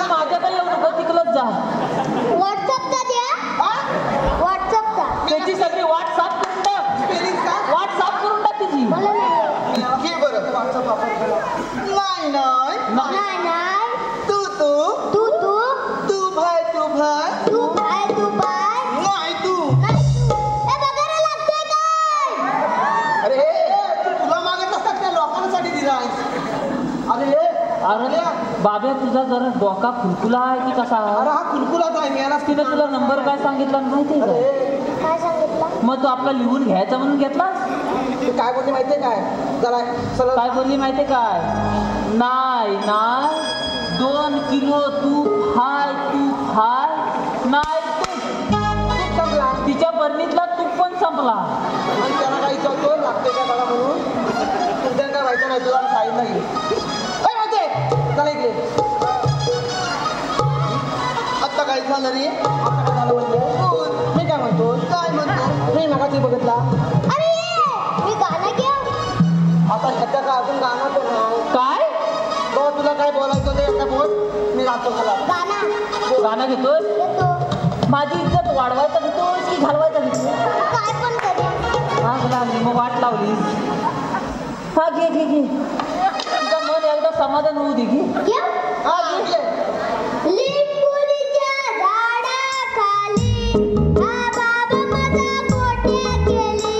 माझ्याकडे येऊ नको तिकडच जा व्हॉट्सअपचा द्या व्हॉट्सअपचा त्याची सगळी वाट साफ करून टाक स्पेलिंग का वाट साफ करून टाक तिची मला नाही घे बरं व्हॉट्सअप वापर नाही नाही नाही नाही तू तू तू तू तू भाय तू भाय तू बाय नाही तू ए बघायला लागतोय काय अरे तुला मागत असतात त्या लोकांसाठी दिला अरे अरे बाब्या तुझा जरा डोका खुलखुला आहे की कसा अरे हा कुलकुलाच आहे मी याला तिने तुला नंबर काय सांगितला माहिती आहे काय सांगितलं मग तू आपला लिहून घ्यायचा म्हणून घेतलास ते काय बोलली माहितीये काय जरा चला काय बोलली माहितीये काय नाही नाही 2 किलो तूप हाय नाही तूप संपला तिच्या बरणीतला तूप पण संपला आणि त्याला काही विचारतो लागते का मला म्हणून तुझ्या काय माहिती नाही तुला सांगितलं नाही चला इकडे आत्ता काय झालं रे आता काय झालं म्हणतो मी काय म्हणतो मी मगाशी बघितला अरे मी गाणं घ्या आता सध्या का अजून गाणं पण नाही काय तो तुला काय बोलायचं ते आता बोल मी राहतो मला गाणं घेतोस येतो माझी इज्जत वाढवायचा घेतोस की घालवायचा घेतोस काय पण करेल हा झाली मग वाट लावलीस हा घे तुझं मन एकदा समाधान होऊ दे घे हा घे लिंबुनीच्या झाडाखाली हा बाबा माझा गोट्या केली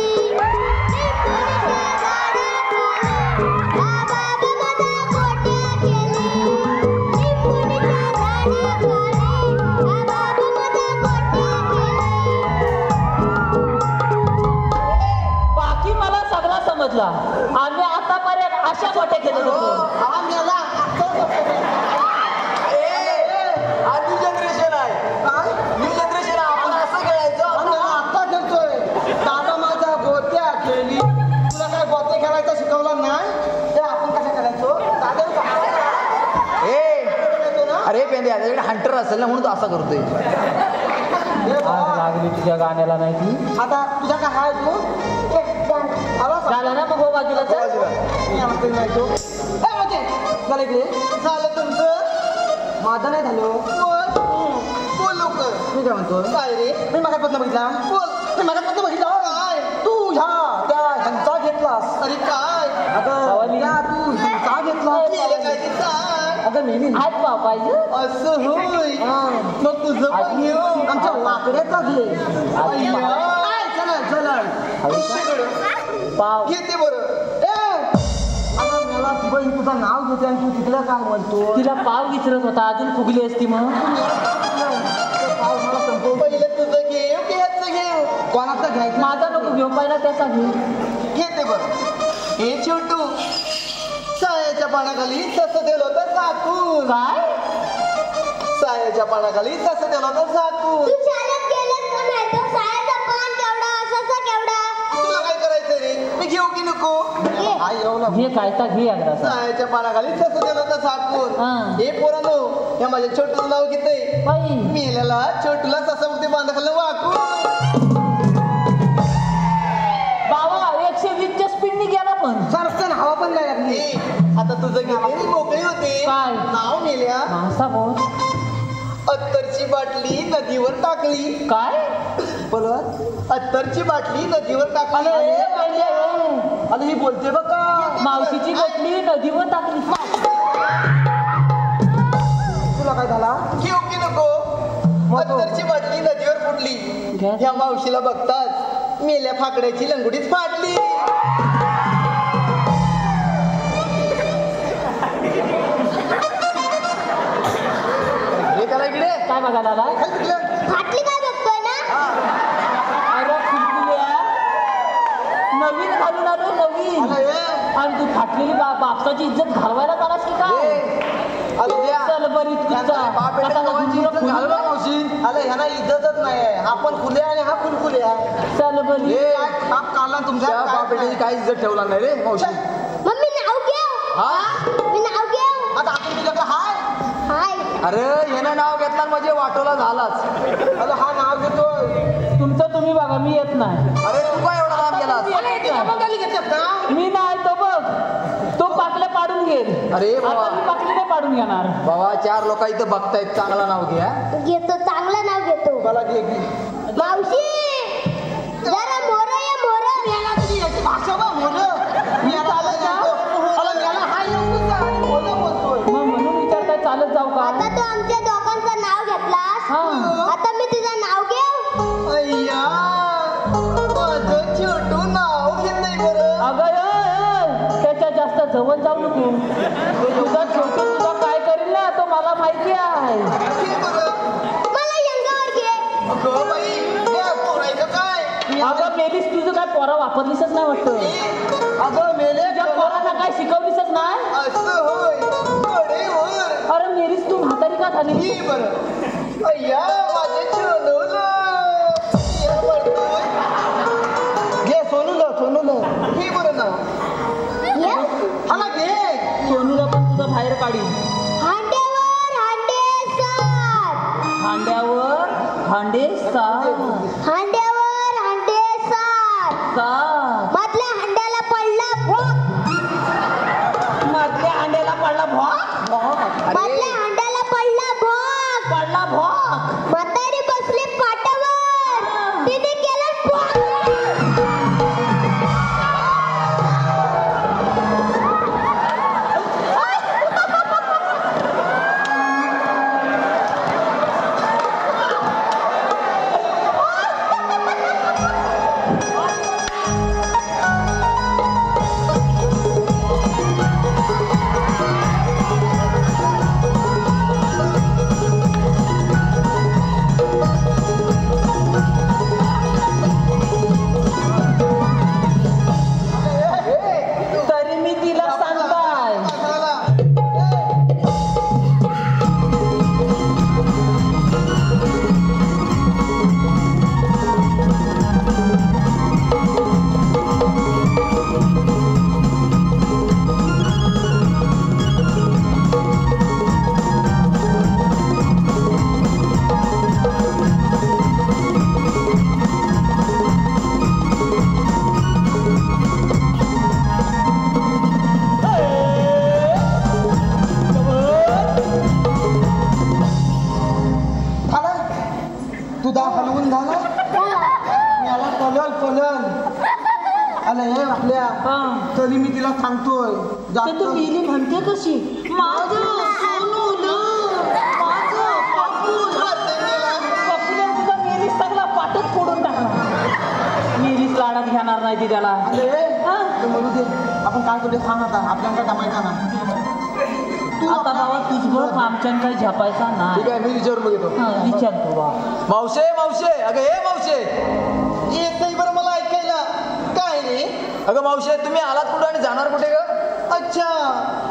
लिंबुनीच्या झाडाखाली हा बाबा माझा गोट्या केली लिंबुनीच्या झाडाखाली हा बाबा माझा गोट्या केली बाकी मला सगळा समजला आम्ही आतापर्यंत अशा गोट्या खेळत होतो हा मेला न्यू जनरेशन आहे काय न्यू जनरेशन आपण असं खेळायचं आपण आता खेळतोय दादा माझा गोत्या खेळली तुला काय गोत्या खेळायचा शिकवला नाही ते आपण कसं खेळायचो अरे पेंद्या त्याच्याकडे हंटर असेल ना म्हणून तो असा करतोय आग लागली तुझ्या गाण्याला नाही ती आता तुझा काय हाय तू झालं ना मग हो बाजूला चल. झालं इकडे झालं तुमचं माझं नाही झालं बोल लवकर मी काय म्हणतो काय रे मी मागापासून बघितला बोल मी मागापासून बघितला काय तू ह्या त्या ह्यांचा घेतलास अरे काय अगं त्या तू ह्यांचा घेतलास अगं नेहमी आज पाहिजे असं होय मग तुझं पण घेऊ आमच्या वाकड्याचा घे चला चला पाव घेते बरं अगं मला तुझं नाव घेते आणि तू तिथलं काय म्हणतो तिला पाव विचारत होता अजून फुगली असती मग पाव मला संपव पहिले तुझं घेऊ की ह्याचं घेऊ कोणाचं घ्यायचं माझा नको घेऊ पहिला त्याचा घेऊ घेते बरं हे छोटू शाळेच्या सायाच्या पानाखाली तसं दिलं होतं झाकून. काय सायाच्या पानाखाली तसं दिलं होतं झाकून. तू शाळेत गेलेस का नाही? तो सायाचा पान केवढा असाचा केवढा? तुला काय करायचं रे? मी घेऊ की नको? हा येऊ ना. घे काय तर घे एकदा सायाच्या पानाखाली तसं दिलं होतं झाकून. हा. हे पोरांनो, या माझ्या छोटूचं नाव घेतंय. बाई मेल्याला छोटूला तसं मग ते बांधाखालं वाकून. बाबा 120च्या स्पीडने गेला पण सरकन हवा पण नाही लागली. आता तुझं घेतली मोकळी होती. काय? नाव मेल्या. मासा बोल अत्तरची बाटली नदीवर टाकली. काय बोलत अत्तरची बाटली नदीवर टाकली. अरे ही बोलते बघ का? मावशीची बटली नदीवर टाकली. तुला काय झाला? घेऊ की नको? अत्तरची बाटली नदीवर फुटली. घ्या. ह्या मावशीला बघताच मेल्या फाकड्याची लंगुटीच फाटली. काय बघायला आला? फाटली काय बघतोय ना? अरे फुलफुल्या नवीन घालून आलो नवीन. आणि तू फाटलेली बापसाची इज्जत घालवायला चालास की काय? चल बरी ह्यांना इज्जतच नाही. आपण खुल्या आणि हा फुलफुल्या. चल बरी तुमच्या बापेची काही इज्जत ठेवला नाही रे मावशी. मम्मी नाव घेऊ. मी नाव घेऊ. आता आपण तुझ्याकडे हाय. हाय. अरे यानं नाव घेतला म्हणजे वाटोला झालाच. अरे हा नाव घेतोय. तुमचं तुम्ही बघा मी येत नाही. अरे तू काय एवढा नाव गेला? मी नाही तो बघ तो पाकल्या पाडून घेईल. अरे बाबा. आता मी पाकली नाही पाडून घेणार. बाबा 4 लोक इथं बघतायत. चांगला नाव घ्या. घेतो चांगलं नाव घेतो. मला घे की. मावशी जरा मोर या मोर. मग म्हणून विचारताय चालत जाऊ का? आता तू आमच्या दोघांचं नाव घेतलास. हा. आता मी तुझं नाव घेऊ. अय्या माझं छोटू नाव घेत नाही बरं. अगं त्याच्या जास्त जवळ जाऊ नको. तुझा छोटू तुझा काय करेल ना तो मला माहिती आहे. घे बरं. मला यंगावर घे. अगं बाई हे पोरायचं काय? अगं मेलीस तुझं काय पोरा वापरलीसच नाही वाटतं. अगं मेले तुझ्या पोरांना काय शिकवलीसच नाही. असं होय. कडेवर. अरे मेलीस तू म्हातारी का झाली? घे बरं. अय्या माझे छोनूला. घे सोनूला सोनूला. घे बरं नाव. ये. मला घे. सोनूला पण तुझं बाहेर काढी. हांड्यावर हांडे सात. हांड्यावर हांडे सात. हांड्यावर हांडे सात. सात. मधल्या हांड्याला पडला भोक. मधल्या हांड्याला पडला भोक. मधल्या हांड्याला पडला भोक. पडला भोक. म्हातारी बसली पाटावर. तिने केलं भोक. तरी मी तिला सांगताय. तुझा हलवून झाला. याला कलल कलल. अरे हे आपल्या तरी मी तिला सांगतोय. ते तू मिली म्हणते कशी? माझं सोनूलं, माझं पप्पूला तुझा मेलीस सगळा पाठच फोडून टाकला. मेलीस लाडात घेणार नाही ती त्याला. म्हणू दे. आपण काय करतो सांग आता. आपल्याला काय जमायचा ना. आता बाबा तुझं आमच्यान काही झपायचा नाही. ठीक आहे मी विचारून बघतो. विचारतो बा. मावशे मावशे. अगं हे मावशे येत नाही बरं मला ऐकायला. काय रे अगं मावशी तुम्ही आलात कुठं आणि जाणार कुठे ग? अच्छा,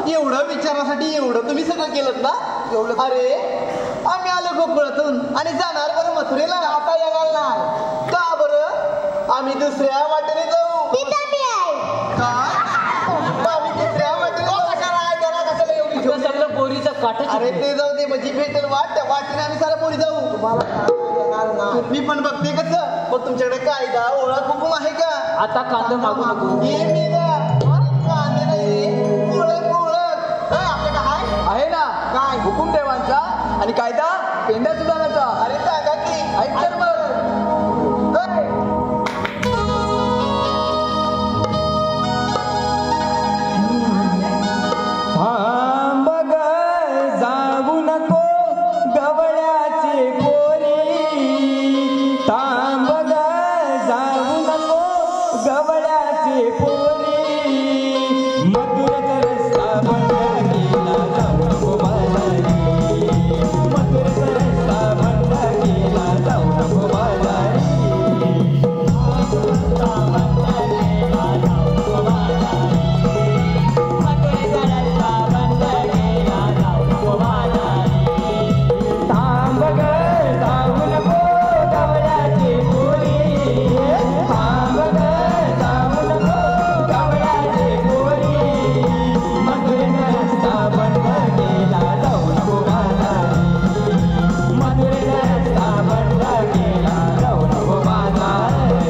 एवढं विचारासाठी एवढं तुम्ही सगळं केलं ना? एवढं? अरे आम्ही आलो गोकुळातून आणि जाणार बरं मथुरेला. आता येणार नाही का बरं? आम्ही दुसऱ्या वाटेने जाऊ. तिथं मी आहे. काय? आम्ही तिसऱ्या वाटेने जाऊ. कशाला एवढी तुझं सगळं पोरीचं काटच. अरे ते जाऊ दे, म्हणजे भेटेल वाट, त्या वाटेने आम्ही सारा पोरी जाऊ. तुम्ही पण बघते कसं? मग तुमच्याकडे कायदा ओळख हुकूम आहे का? आता कांदा मागू नको. हे मी कांदे नाही, ओळख आपल्याकडे आहे ना काय? हुकुमदेवांचा आणि कायदा पेंड्या सुधाराचा. अरे सांगा की ऐक तर मग. थांब ग जाऊ नको गवळ्याचे पोरी, थांब ग जाऊ नको गवळ्याचे पोरी, मथुरेचा रस्ता बंद केला जाऊ नको बाजारी, मथुरेचा रस्ता बंद केला जाऊ नको बाजारी. थांब ग जाऊ नको गवळ्याचे पोरी, थांब ग जाऊ नको गवळ्याचे पोरी, मथुरेचा रस्ता बंद केला जाऊ नको बाजारी, मथुरेचा रस्ता बंद केला जाऊ नको बाजारी,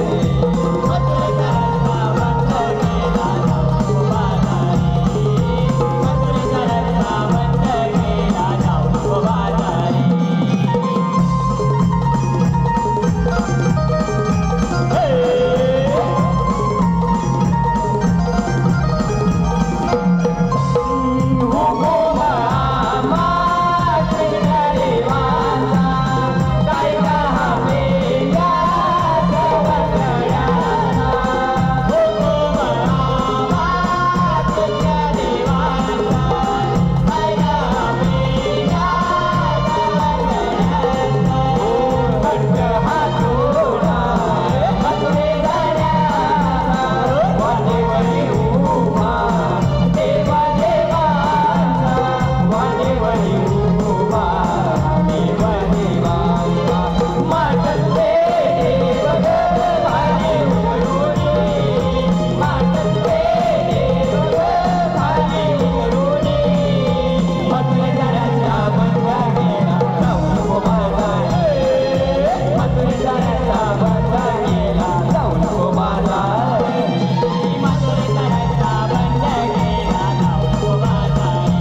मथुरेचा रस्ता बंद केला जाऊ नको बाजारी, मथुरेचा रस्ता बंद केला जाऊ नको बाजारी.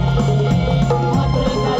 मथुरेचा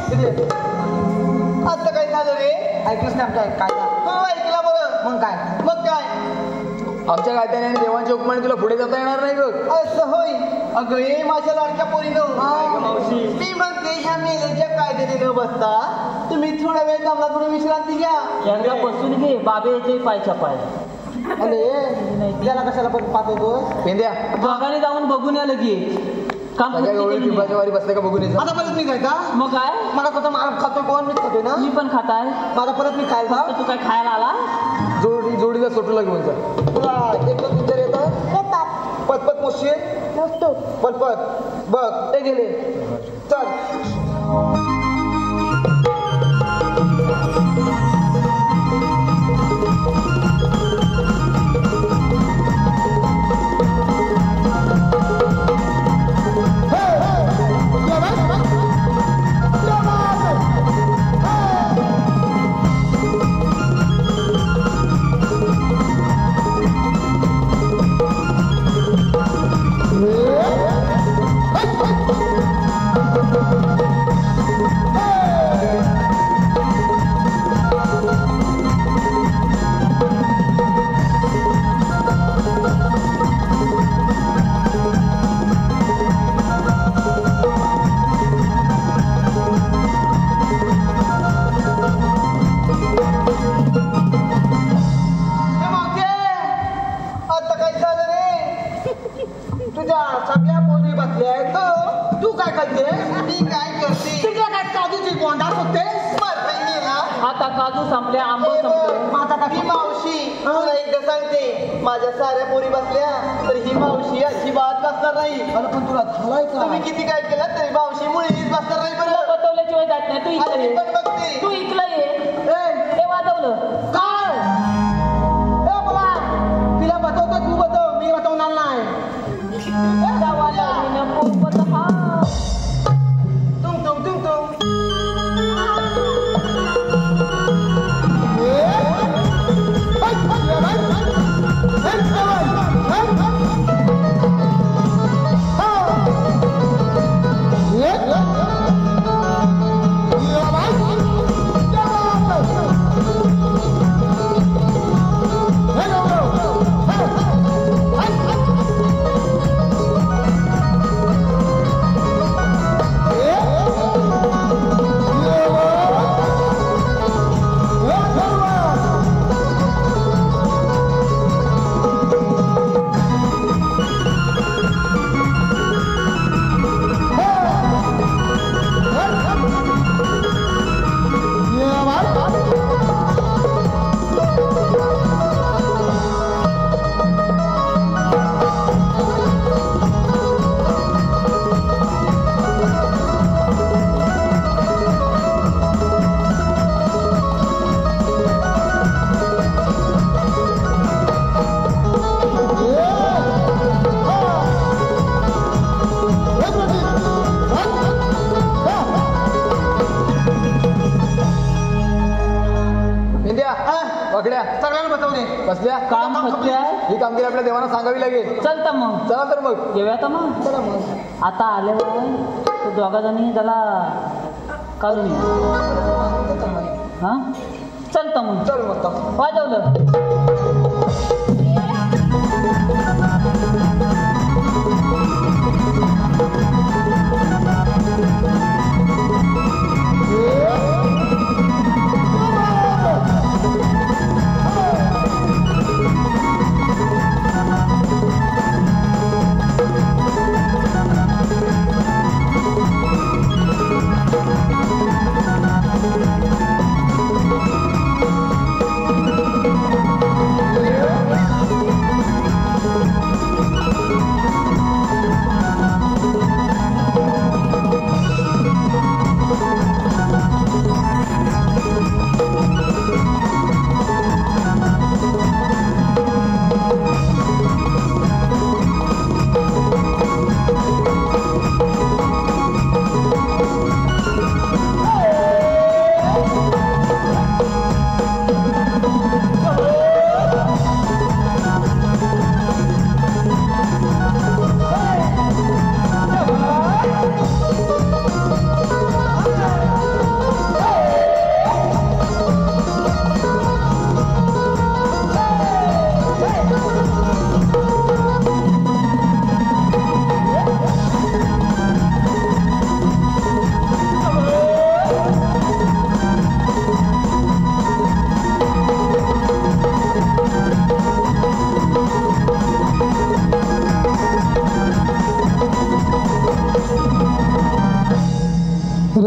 आता काय झालं रे? ऐकलंच नाही आमच्या कायदा. हो ऐकला बरं. मग काय? मग काय? आमच्या कायद्याने आणि देवांच्या हुकमाने तुला पुढे जाता येणार नाही बघ. असं होय. अगं ये माझ्या लाडक्या पोरीनं. मावशी. मी म्हणते ह्या मेलेच्या कायद्याने न बसता तुम्ही थोडा वेळ जमला करून विश्रांती घ्या. यांना बसून घे बाबे येते पायच्या पाय. अरे त्याला कशाला पण पाहतो पेंद्या दोघांनी जाऊन बघून या लगेच. काम सगळ्या गवळी पिंपाच्या वारी बसले का बघून यायचं. आता परत मी काय का मग काय मला कसं मार खातोय कोण मी खातोय ना मी पण खाताय. माझा परत मी खायला तू काय खायला आला? जोडीला सोटूला घेऊन जा. तुला एक दोन पिक्चर येतात येतात पतपत मोशी नसतो पतपत बघ ते गेले चल. आता काजू संपले आंबो संपले. ही मावशी तुला एकदा सांगते माझ्या साऱ्या पोरी बसल्या तर ही मावशी अजिबात बसणार नाही. पण तुला झालाय का तुम्ही किती काय केलं तरी मावशी मुळीच बसणार नाही. तुला बसवल्याशिवाय जात नाही. तू इकडे ये. पण बघते तू इकडे ये. हे वाजवलं काय बोला तिला बसवतो तू बसव मी बसवणार नाही. तुम तुम तुम तुम सगळ्यांना बसवले बसल्या काम सत्य आहे. ही कामगिरी आपल्या देवांना सांगावी लागेल. चलता मग चला तर मग येऊया तर मग. चला मग आता आल्यावर तो दोघा जणी त्याला काढून हा चलता मग. चल मग वाजवलं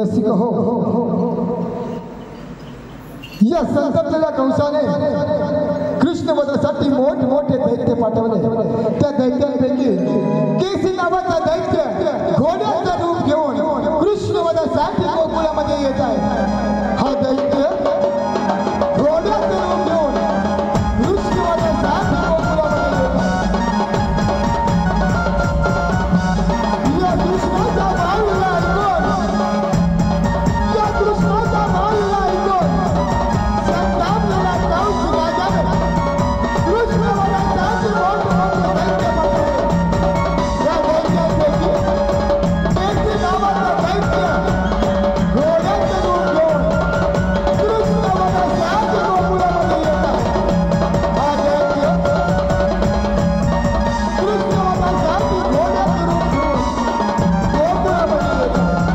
रसिक हो, या संतप्तेल्या कंसाने कृष्ण वधासाठी मोठमोठे दैत्य पाठवले. त्या दैत्यांपैकी केसी नावाचा दैत्य घोड्याचं रूप घेऊन कृष्ण वधासाठी गोकुळामध्ये येत आहे. हा दैत्य घोड्याचं रूप घेऊन कृष्ण वधासाठी गोकुळामध्ये येत आहे. या कृष्णाचा बाहुला ऐकून, या कृष्णाचा बाहुला ऐकून संतापलेला कंस राजाने कृष्ण वधासाठी मोठमोठे दैत्य पाठवले. या दैत्यांपैकी केसी नावाचा दैत्य घोड्याचं रूप घेऊन कृष्ण वधासाठी गोकुळामध्ये येत आहे. हा दैत्य कृष्ण वधासाठी घोड्याचं रूप घेऊन गोकुळामध्ये येत आहे.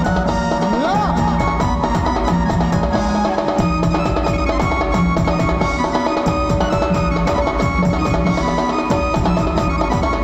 या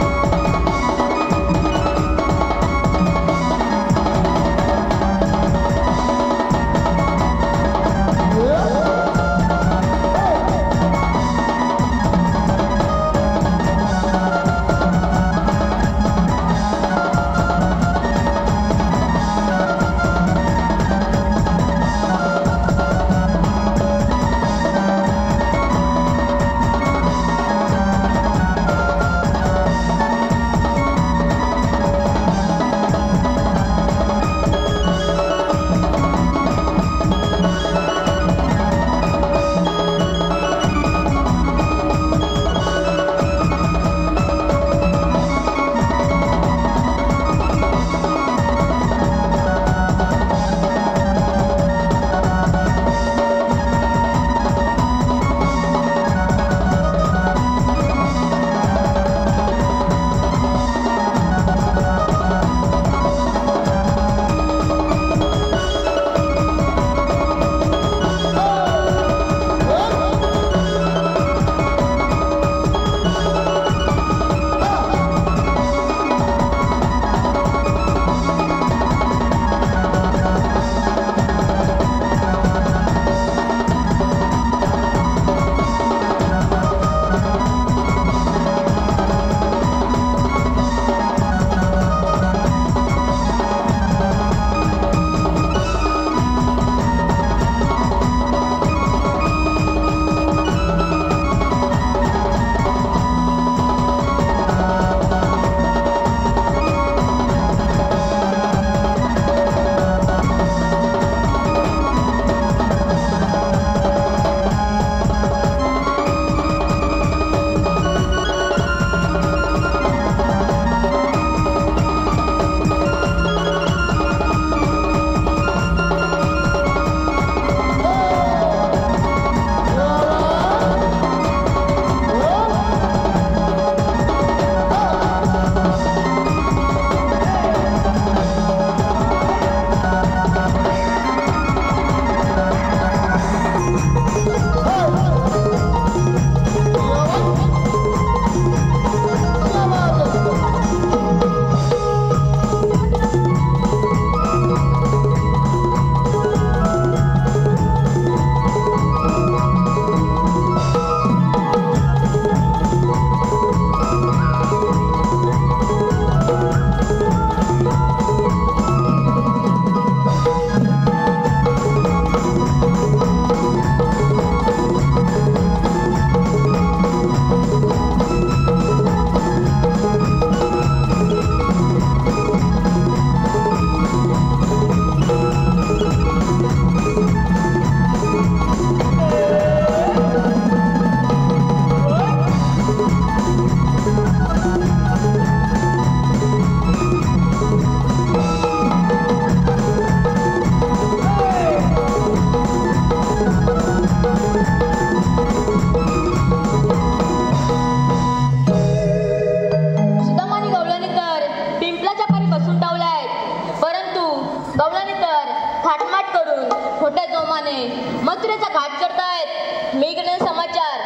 मथुरेचा घाट करतायत. मी इकडे समाचार.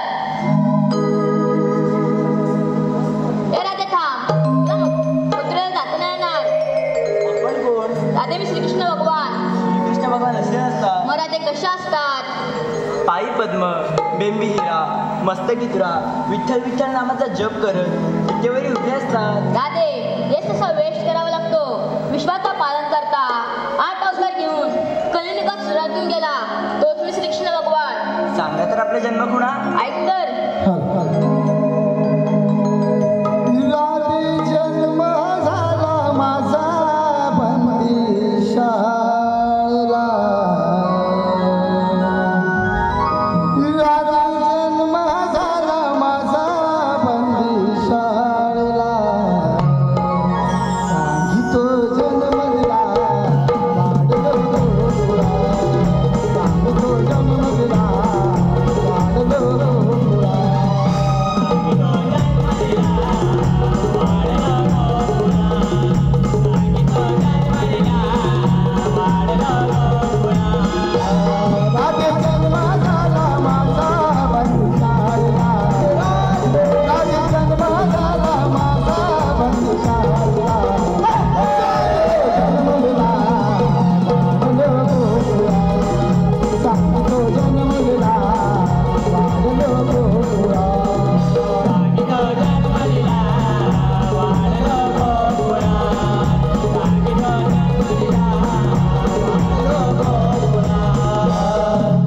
ए राधे थांब, मथुरेला जाता नाही येणार. आपण कोण? राधे मी श्रीकृष्ण भगवान. ते कशा असतात? पायी पद्म, बेंबी हिरा, मस्तकी तुरा, विठ्ठल विठ्ठल नामाचा जप करत विटेवरी उभे असतात. राधे, हेच तसा वेस्ट करावा लागतो. विश्वाचा पालन करता 8 अवतार घेऊन कलियुगात सुरातून गेला तोच मी श्रीकृष्ण भगवान. सांगा तर आपला जन्म कुणा? ऐक तर. राधे जन्म झाला माझा बंदिशाला. राधे जन्म झाला माझा बंदिशाला. सांगितो जन्मला वाढलो गोळा. सांगितो जन्मला वाढलो गोळा. राधे जन्म झाला माझा बंदिशाला. राधे जन्म झाला माझा बंदिशाला. जन्मला वाढलो गोळा. सांगितो जन्मला वाढलो गोळा.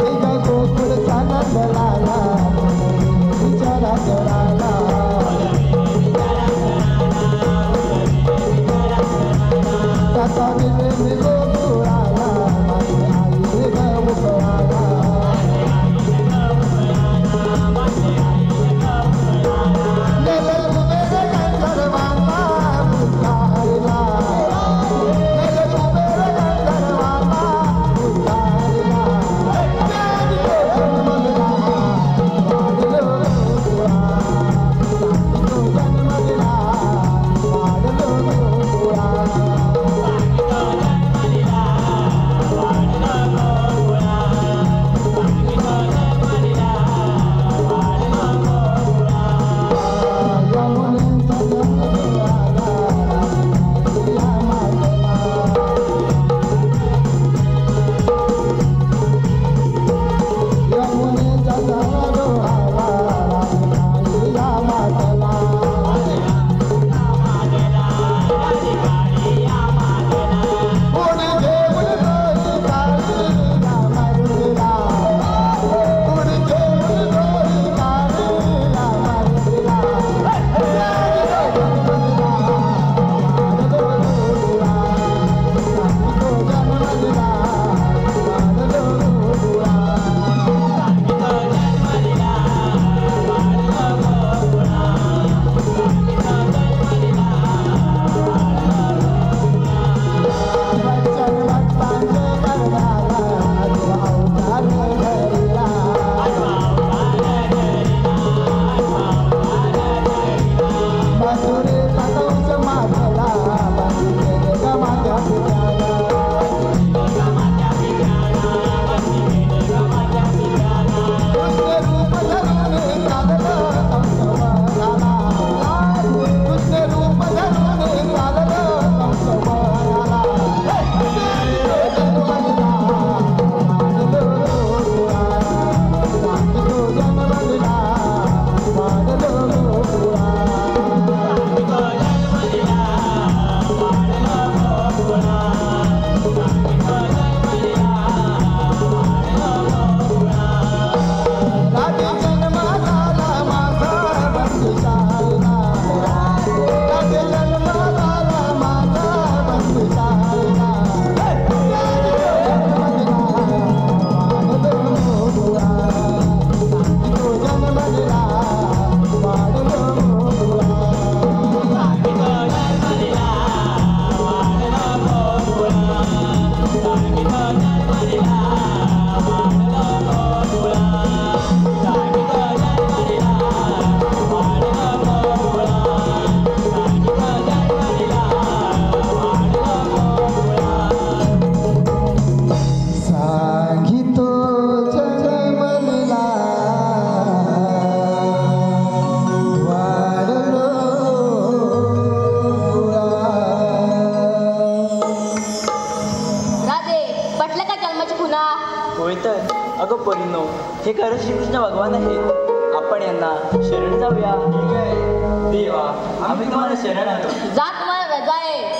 एक गोकुळ चालत लाला विचारा कराला. त्याचा विवेक गोकुळाला माझी आई गवळाला. नेले कुबेर गंधर्वांना उद्धारला. नेले कुबेर गंधर्वांना उद्धारला. जन्मला वाढलो गोळा. सांगितो जन्मला वाढलो गोळा. यमुनेचा जन्म झाला या मातेला. यमुनेचा जन्म झाला या मातेला. कोणी घेऊन दोरी काढली या मातेला. कोणी घेऊन दोरी काढली या मातेला. जन्मला वाढलो गोळा. सांगितो जन्मला वाढलो गोळा. वचन भक्तांचे करणारा जो अवतार धरला. मथुरेचा कंस मागला बंदी केले ग माझ्या पित्याला. कृष्ण रूप धरून चाललं कंसवनाला. कृष्ण रूप धरून चाललं कंसवनाला. जन्मला वाढलो गोळा. सांगितो जन्मला वाढलो गोळा. राधे जन्म झाला माझा बंदिशाला. राधे जन्म झाला माझा बंदिशाला. जन्मला वाढलो गोळा. सांगितो जन्मला वाढलो गोळा. सांगितो जन्मला वाढलो गोळा. राधे, पटलं का जन्माची खुणा? होय तर अगं पोरींनो, हे खरंच श्रीकृष्ण भगवान आहेत. आपण यांना शरण जाऊया. देवा, आम्ही तुम्हाला शरण आलो. जा, तुम्हाला रजा आहे.